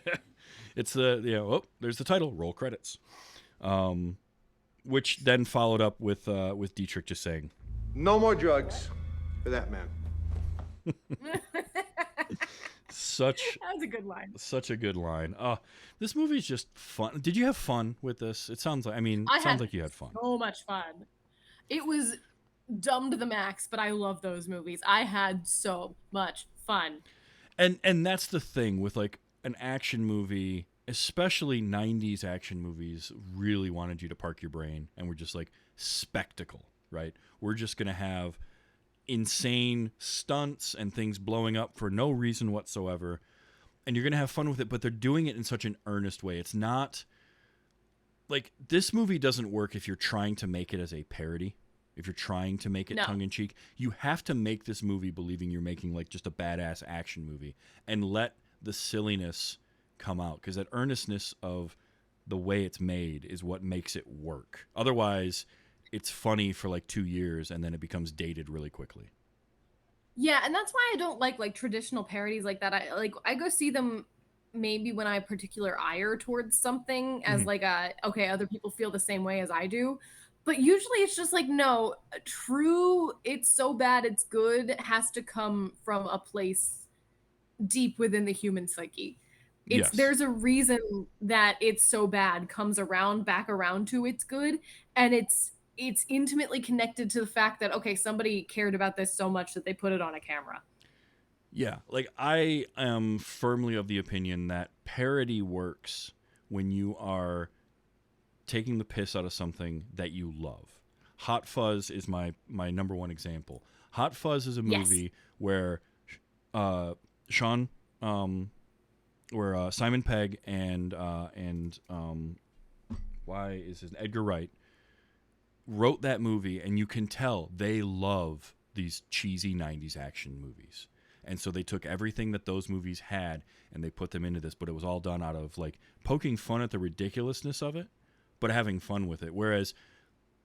It's there's the title, roll credits. Which then followed up with Dietrich just saying, No more drugs for that man. That was a good line. Such a good line. This movie's just fun. Did you have fun with this? It sounds like sounds like you had fun. So much fun. It was dumb to the max, but I love those movies. I had so much fun. And that's the thing with like an action movie, especially 90s action movies, really wanted you to park your brain and we're just like spectacle, right? We're just going to have insane stunts and things blowing up for no reason whatsoever. And you're going to have fun with it, but they're doing it in such an earnest way. It's not like this movie doesn't work if you're trying to make it as a parody. If you're trying to make it tongue-in-cheek, you have to make this movie believing you're making like just a badass action movie and let the silliness come out, because that earnestness of the way it's made is what makes it work. Otherwise, it's funny for like 2 years and then it becomes dated really quickly. Yeah, and that's why I don't like traditional parodies like that. I go see them maybe when I have particular ire towards something as like other people feel the same way as I do. But usually it's just like, no, true, it's so bad it's good has to come from a place deep within the human psyche. There's a reason that it's so bad comes back around to it's good, and it's intimately connected to the fact that, okay, somebody cared about this so much that they put it on a camera. Yeah, like I am firmly of the opinion that parody works when you are taking the piss out of something that you love. Hot Fuzz is my number one example. Hot Fuzz is a Yes. movie where Sean where Simon Pegg and why is his Edgar Wright wrote that movie, and you can tell they love these cheesy 90s action movies. And so they took everything that those movies had and they put them into this, but it was all done out of like poking fun at the ridiculousness of it, but having fun with it. Whereas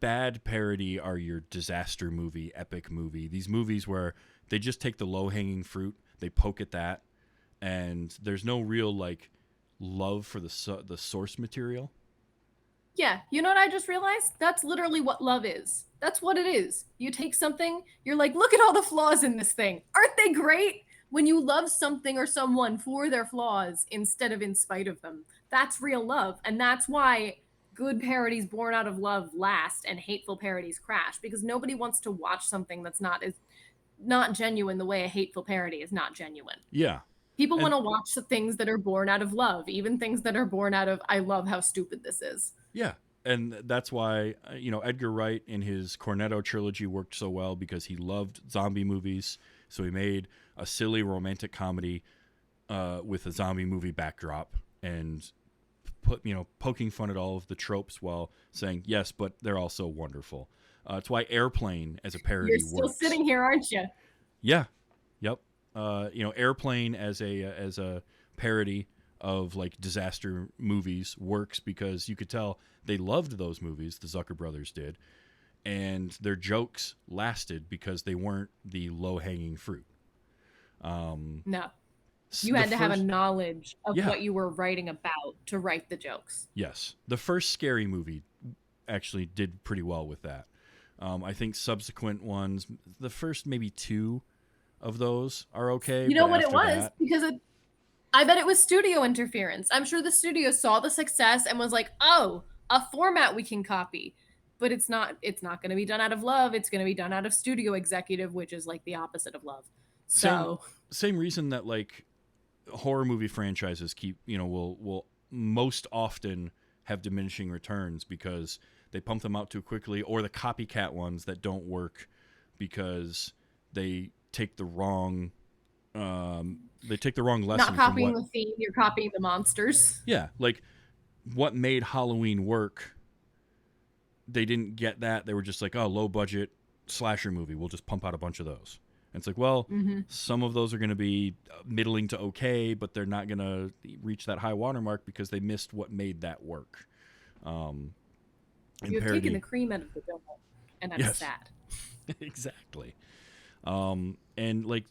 bad parody are your disaster movie, epic movie, these movies where they just take the low-hanging fruit, they poke at that, and there's no real like love for the source material. Yeah, you know what I just realized? That's literally what love is. That's what it is. You take something, you're like, look at all the flaws in this thing. Aren't they great? When you love something or someone for their flaws instead of in spite of them, that's real love. And that's why good parodies born out of love last and hateful parodies crash, because nobody wants to watch something that's not genuine the way a hateful parody is not genuine. Yeah. People want to watch the things that are born out of love, even things that are born out of, I love how stupid this is. Yeah. And that's why, Edgar Wright in his Cornetto trilogy worked so well, because he loved zombie movies. So he made a silly romantic comedy with a zombie movie backdrop and poking fun at all of the tropes while saying, yes, but they're also wonderful. It's why Airplane as a parody You're still works. sitting here, aren't you? Yeah. Yep. Airplane as a parody of like disaster movies works because you could tell they loved those movies, the Zucker brothers did, and their jokes lasted because they weren't the low-hanging fruit. No. You had to have a knowledge of what you were writing about to write the jokes. Yes. The first Scary Movie actually did pretty well with that. I think subsequent ones, the first maybe 2 of those are okay. You know what it was? Because I bet it was studio interference. I'm sure the studio saw the success and was like, oh, a format we can copy. But it's not going to be done out of love. It's going to be done out of studio executive, which is like the opposite of love. So same reason that like horror movie franchises will most often have diminishing returns because they pump them out too quickly, or the copycat ones that don't work because they take the wrong lesson. Not copying the theme, you're copying the monsters. Yeah, like what made Halloween work, they didn't get that. They were just like, oh, low budget slasher movie, we'll just pump out a bunch of those. And it's like, well, some of those are going to be middling to okay, but they're not going to reach that high watermark because they missed what made that work. You've taken the cream out of the donut, and I'm sad. Exactly. And like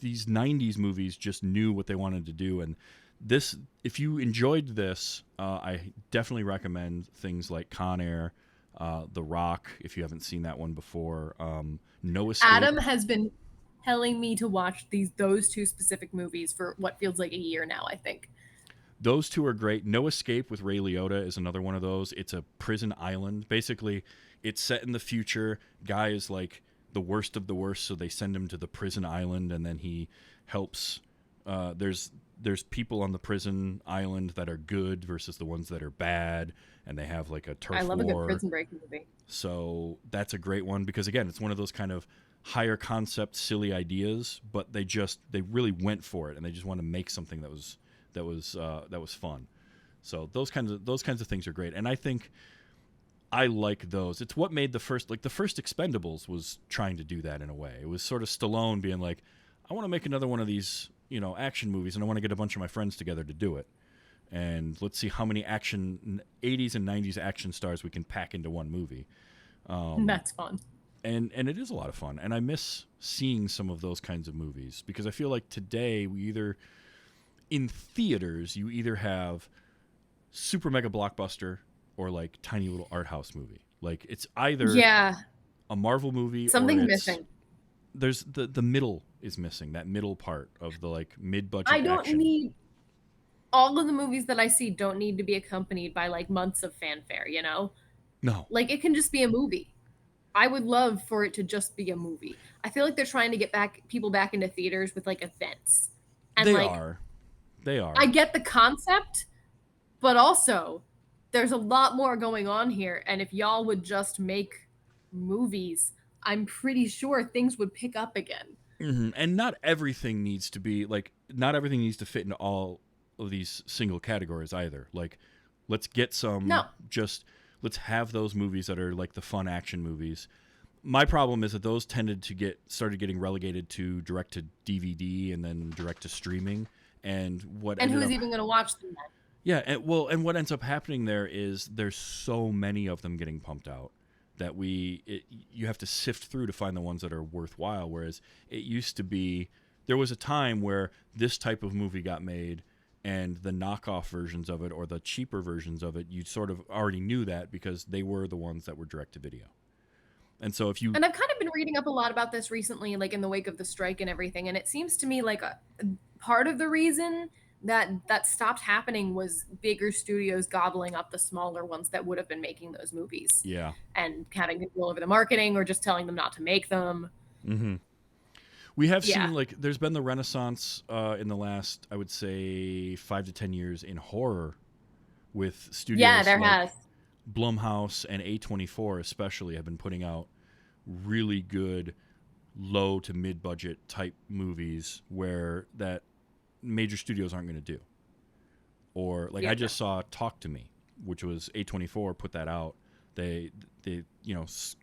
these 90s movies just knew what they wanted to do. And this, if you enjoyed this, I definitely recommend things like Con Air, The Rock, if you haven't seen that one before. No Escape. Adam has been telling me to watch those 2 specific movies for what feels like a year now, I think. Those 2 are great. No Escape with Ray Liotta is another one of those. It's a prison island. Basically, it's set in the future. Guy is like the worst of the worst, so they send him to the prison island, and then he helps. There's people on the prison island that are good versus the ones that are bad, and they have like a turf war. I love a good prison break movie. So that's a great one because again, it's one of those kind of higher concept, silly ideas, but they really went for it, and they just want to make something that was fun. So those kinds of things are great, and I think I like those. It's what made the first Expendables was trying to do that in a way. It was sort of Stallone being like, I want to make another one of these, action movies, and I want to get a bunch of my friends together to do it. And let's see how many 80s and 90s action stars we can pack into one movie. That's fun. And it is a lot of fun. And I miss seeing some of those kinds of movies because I feel like today in theaters, you either have super mega blockbuster or like tiny little art house movie. Like it's either a Marvel movie something or missing. There's the middle is missing, that middle part of the like mid-budget I don't action. need all of the movies that I see don't need to be accompanied by like months of fanfare, No. Like it can just be a movie. I would love for it to just be a movie. I feel like they're trying to get people back into theaters with like events. And They like are. They are. I get the concept, but also there's a lot more going on here, and if y'all would just make movies, I'm pretty sure things would pick up again. And not everything needs to be like, not everything needs to fit into all of these single categories either. Like, let's get some, No. just let's have those movies that are like the fun action movies. My problem is that those tended to started getting relegated to direct to DVD and then direct to streaming. And who's even going to watch them then? Yeah, and what ends up happening there is there's so many of them getting pumped out that you have to sift through to find the ones that are worthwhile. Whereas it used to be, there was a time where this type of movie got made, and the knockoff versions of it or the cheaper versions of it, you sort of already knew that because they were the ones that were direct to video. And so and I've kind of been reading up a lot about this recently, like in the wake of the strike and everything, and it seems to me like part of the reason that stopped happening was bigger studios gobbling up the smaller ones that would have been making those movies. Yeah. And having control over the marketing or just telling them not to make them. Mm-hmm. We have seen, like, there's been the renaissance in the last, I would say, 5 to 10 years in horror with studios. Yeah, there has. Blumhouse and A24 especially have been putting out really good low to mid budget type movies where that major studios aren't going to do. Or like I just saw Talk to Me, which was A24 put that out. They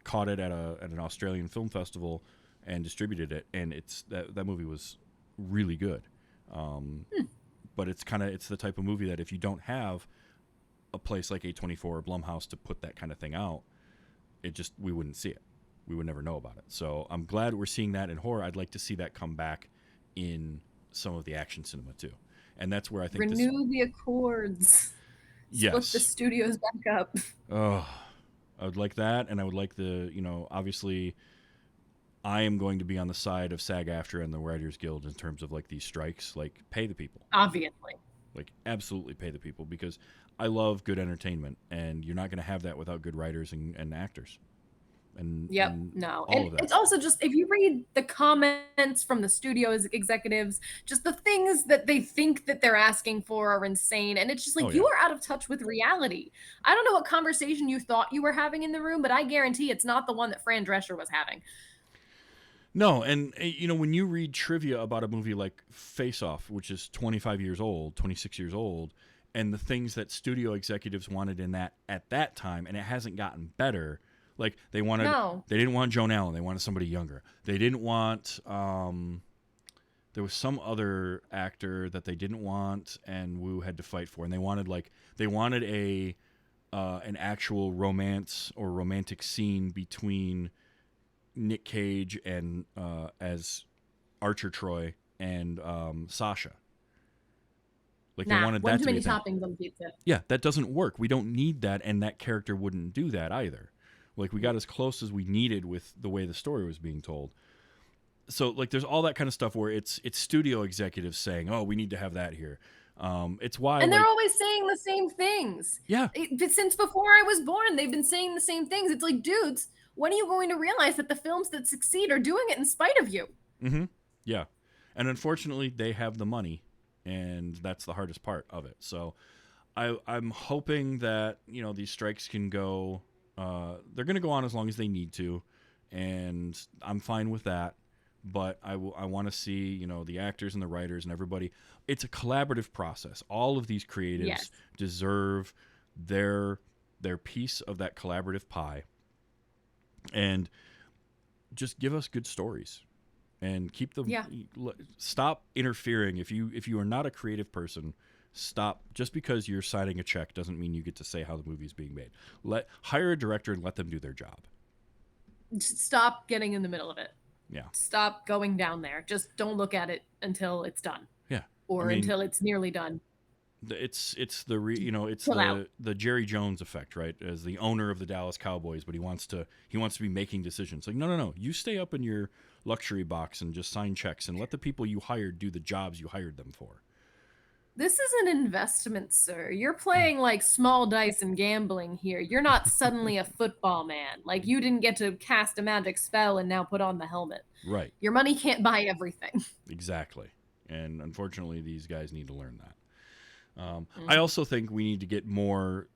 caught it at an Australian film festival and distributed it, and that movie was really good. But it's the type of movie that if you don't have a place like A24 or Blumhouse to put that kind of thing out, we wouldn't see it. We would never know about it. So I'm glad we're seeing that in horror. I'd like to see that come back in some of the action cinema too. And that's where I think renew the accords. Yes. Split the studios back up. Oh, I would like that, and I would like obviously I am going to be on the side of SAG-AFTRA and the Writers Guild in terms of like these strikes. Like, pay the people. Obviously. Like, absolutely pay the people, because I love good entertainment, and you're not going to have that without good writers and actors. And no. All and of that. It's also just, if you read the comments from the studio's executives, just the things that they think that they're asking for are insane. And it's just like, you are out of touch with reality. I don't know what conversation you thought you were having in the room, but I guarantee it's not the one that Fran Drescher was having. No, and when you read trivia about a movie like Face Off, which is 26 years old, and the things that studio executives wanted in that at that time, and it hasn't gotten better. Like, they didn't want Joan Allen, they wanted somebody younger. They didn't want there was some other actor that they didn't want and Wu had to fight for, and they wanted an actual romance or romantic scene between Nick Cage and as Archer Troy and Sasha. Like, they wanted that to be toppings on pizza. Yeah, that doesn't work. We don't need that, and that character wouldn't do that either. Like, we got as close as we needed with the way the story was being told. So, like, there's all that kind of stuff where it's studio executives saying, "Oh, we need to have that here." It's why, and they're always saying the same things. Yeah. Since before I was born, they've been saying the same things. It's like, dudes, when are you going to realize that the films that succeed are doing it in spite of you? Mm-hmm. Yeah, and unfortunately, they have the money, and that's the hardest part of it. So, I'm hoping that these strikes can go. They're going to go on as long as they need to, and I'm fine with that. But I want to see, the actors and the writers and everybody. It's a collaborative process. All of these creatives deserve their piece of that collaborative pie. And just give us good stories, and keep them. Stop interfering. If you are not a creative person, stop. Just because you're signing a check doesn't mean you get to say how the movie is being made. Hire a director and let them do their job. Stop getting in the middle of it. Yeah. Stop going down there. Just don't look at it until it's done. Yeah. Or until it's nearly done. It's the Jerry Jones effect, right? As the owner of the Dallas Cowboys, but he wants to be making decisions. Like, no. You stay up in your luxury box and just sign checks and let the people you hired do the jobs you hired them for. This is an investment, sir. You're playing like small dice and gambling here. You're not suddenly a football man. Like you didn't get to cast a magic spell and now put on the helmet. Right. Your money can't buy everything. Exactly. And unfortunately, these guys need to learn that. I also think we need to get more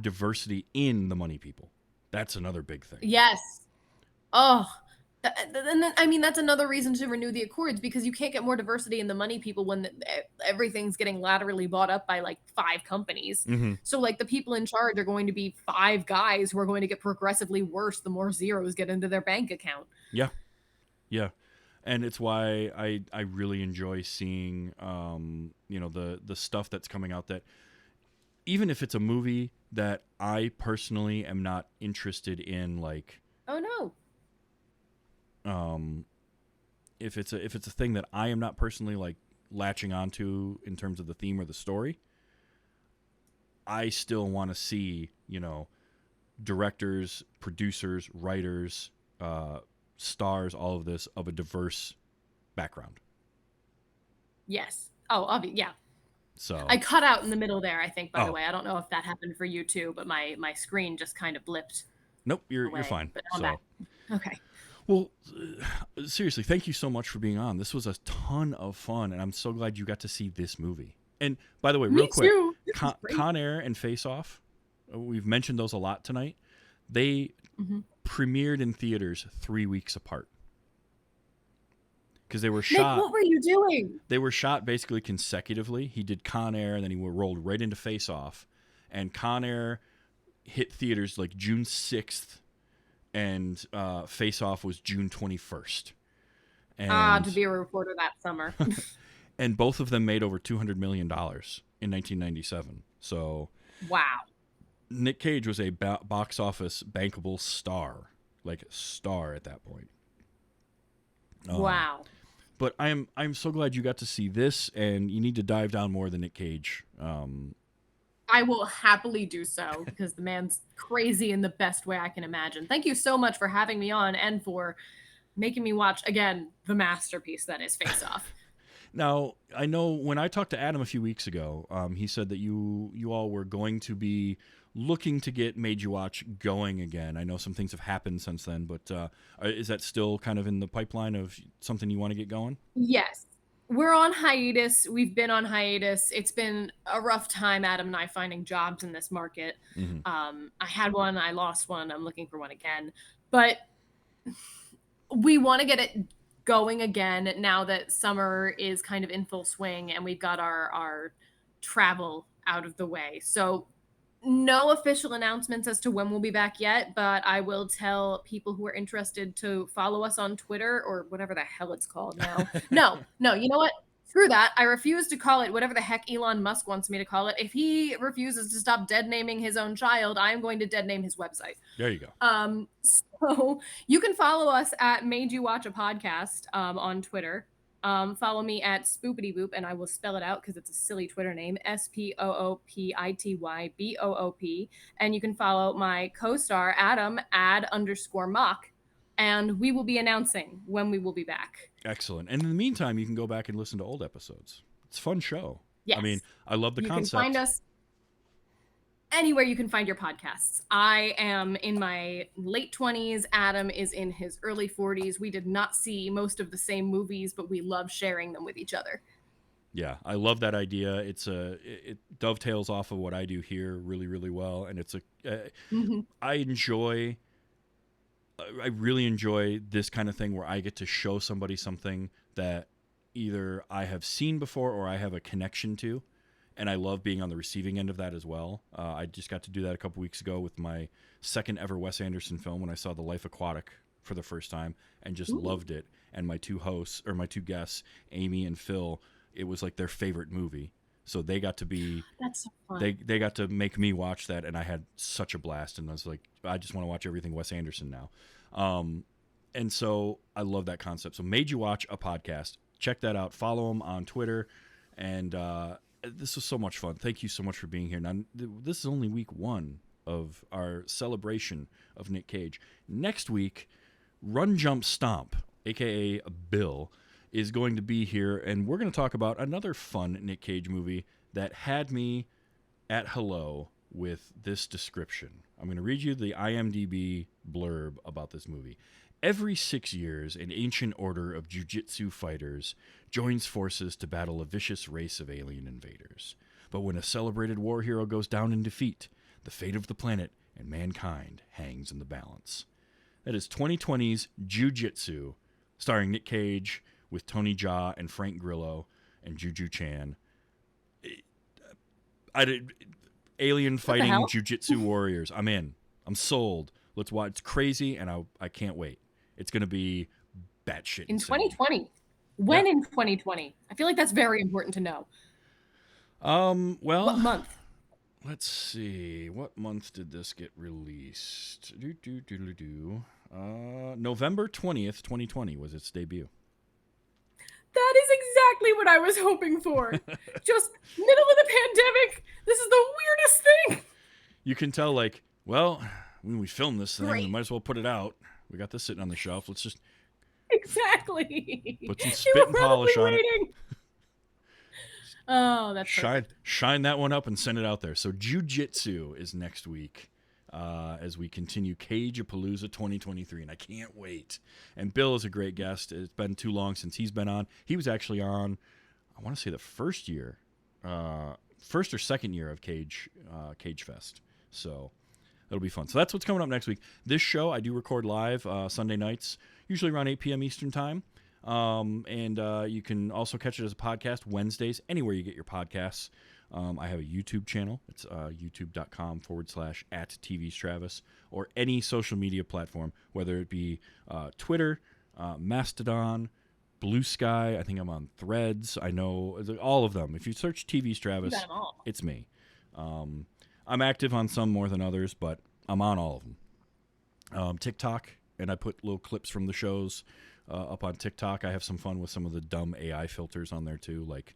diversity in the money people. That's another big thing. Yes. Oh, I mean, that's another reason to renew the Accords, because you can't get more diversity in the money people when everything's getting laterally bought up by like 5 companies. Mm-hmm. So like the people in charge are going to be 5 guys who are going to get progressively worse the more zeros get into their bank account. Yeah. Yeah. And it's why I really enjoy seeing, the stuff that's coming out, that even if it's a movie that I personally am not interested in, like, Oh no. if it's a thing that I am not personally like latching onto in terms of the theme or the story, I still want to see, directors, producers, writers, stars, all of this of a diverse background. Yes. Oh, yeah. So I cut out in the middle there, I think, by the way. I don't know if that happened for you too, but my screen just kind of blipped. Nope, you're away, fine. But I'm So back. Okay. well, seriously, thank you so much for being on. This was a ton of fun, and I'm so glad you got to see this movie. And by the way, real quick, too. Con Air and Face Off, we've mentioned those a lot tonight. They premiered in theaters 3 weeks apart because they were shot. Nick, what were you doing? They were shot basically consecutively. He did Con Air, and then he rolled right into Face Off. And Con Air hit theaters like June 6th, and Face Off was June 21st. And to be a reporter that summer. and both of them made over $200 million in 1997. So Wow. Nick Cage was a box office bankable star, like a star at that point. Wow. But I'm so glad you got to see this, and you need to dive down more than Nick Cage. I will happily do so because the man's crazy in the best way I can imagine. Thank you so much for having me on and for making me watch, again, the masterpiece that is Face Off. Now, I know when I talked to Adam a few weeks ago, he said that you all were going to be looking to get Made You Watch going again. I know some things have happened since then, but is that still kind of in the pipeline of something you want to get going? Yes. We're on hiatus. We've been on hiatus. It's been a rough time, Adam and I, finding jobs in this market. Mm-hmm. I had one, I lost one. I'm looking for one again. But we want to get it going again now that summer is kind of in full swing and we've got our travel out of the way. So no official announcements as to when we'll be back yet, but I will tell people who are interested to follow us on Twitter or whatever the hell it's called now. No, you know what? Screw that. I refuse to call it whatever the heck Elon Musk wants me to call it. If he refuses to stop dead naming his own child, I'm going to dead name his website. There you go. So you can follow us at Made You Watch a Podcast on Twitter. Follow me at Spoopity Boop, and I will spell it out because it's a silly Twitter name, SPOOPITYBOOP. And you can follow my co-star, Adam, @_mock, and we will be announcing when we will be back. Excellent. And in the meantime, you can go back and listen to old episodes. It's a fun show. Yes. I mean, I love the concept. You can find us anywhere you can find your podcasts. I am in my late 20s. Adam is in his early 40s. We did not see most of the same movies, but we love sharing them with each other. Yeah, I love that idea. It dovetails off of what I do here really, really well. And it's I really enjoy this kind of thing where I get to show somebody something that either I have seen before or I have a connection to. And I love being on the receiving end of that as well. I just got to do that a couple weeks ago with my second ever Wes Anderson film when I saw The Life Aquatic for the first time and just loved it. And my two guests, Amy and Phil, it was like their favorite movie. So they got to be, that's so fun. They got to make me watch that, and I had such a blast. And I was like, I just want to watch everything Wes Anderson now. And so I love that concept. So Made You Watch a Podcast. Check that out. Follow them on Twitter. And this was so much fun. Thank you so much for being here. Now, this is only week 1 of our celebration of Nick Cage. Next week, Run Jump Stomp, a.k.a. Bill, is going to be here, and we're going to talk about another fun Nick Cage movie that had me at hello with this description. I'm going to read you the IMDb blurb about this movie. Every 6 years, an ancient order of jiu-jitsu fighters joins forces to battle a vicious race of alien invaders. But when a celebrated war hero goes down in defeat, the fate of the planet and mankind hangs in the balance. That is 2020's Jiu-Jitsu, starring Nick Cage with Tony Jaa and Frank Grillo and Juju Chan. Alien fighting jiu-jitsu warriors. I'm in. I'm sold. Let's watch. It's crazy, and I can't wait. It's going to be batshit in insane. 2020. When in 2020? I feel like that's very important to know. Well, what month? Let's see. What month did this get released? November 20th, 2020 was its debut. That is exactly what I was hoping for. Just middle of the pandemic. This is the weirdest thing. You can tell, like, well, when we film this thing, we might as well put it out. We got this sitting on the shelf. Let's just exactly put some spit and polish on it. Oh, that's shine that one up and send it out there. So Jiu-Jitsu is next week as we continue Cage-A-Palooza 2023, and I can't wait. And Bill is a great guest. It's been too long since he's been on. He was actually on, I want to say the first or second year of Cage Fest. So that'll be fun. So that's what's coming up next week. This show I do record live Sunday nights, usually around 8 p.m. Eastern time. And you can also catch it as a podcast Wednesdays, anywhere you get your podcasts. I have a YouTube channel. It's youtube.com/@TVsTravis, or any social media platform, whether it be Twitter, Mastodon, Blue Sky. I think I'm on Threads. I know all of them. If you search TV's Travis, it's me. I'm active on some more than others, but I'm on all of them. TikTok, and I put little clips from the shows up on TikTok. I have some fun with some of the dumb AI filters on there too, like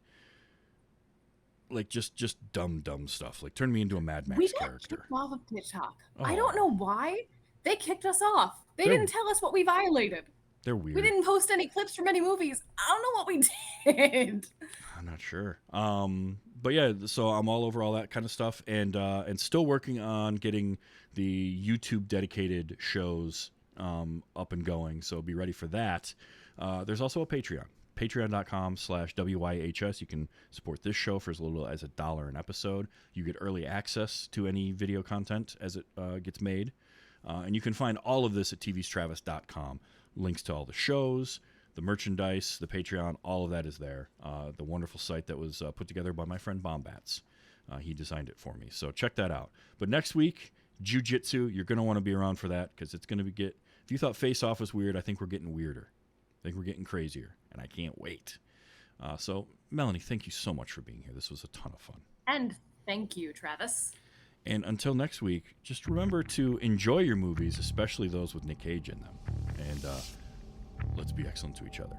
just dumb stuff. Like turn me into a Mad Max character. Kicked off of TikTok. Oh. I don't know why they kicked us off. They didn't tell us what we violated. They're weird. We didn't post any clips from any movies. I don't know what we did. I'm not sure. But yeah, so I'm all over all that kind of stuff, and still working on getting the YouTube dedicated shows up and going. So be ready for that. There's also a Patreon. Patreon.com/WYHS. You can support this show for as little as $1 an episode. You get early access to any video content as it gets made. And you can find all of this at tvstravis.com. Links to all the shows, the merchandise, the Patreon, all of that is there. The wonderful site that was put together by my friend Bombats. He designed it for me. So check that out. But next week, Jiu-Jitsu, you're going to want to be around for that because it's going to if you thought Face Off was weird, I think we're getting weirder. I think we're getting crazier, and I can't wait. So, Melanie, thank you so much for being here. This was a ton of fun. And thank you, Travis. And until next week, just remember to enjoy your movies, especially those with Nick Cage in them. And let's be excellent to each other.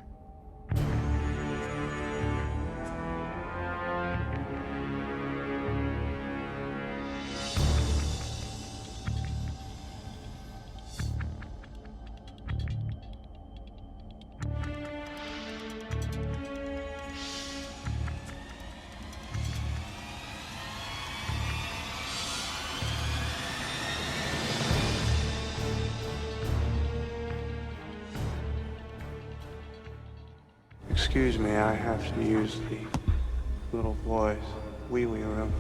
Excuse me, I have to use the little boy's wee-wee room.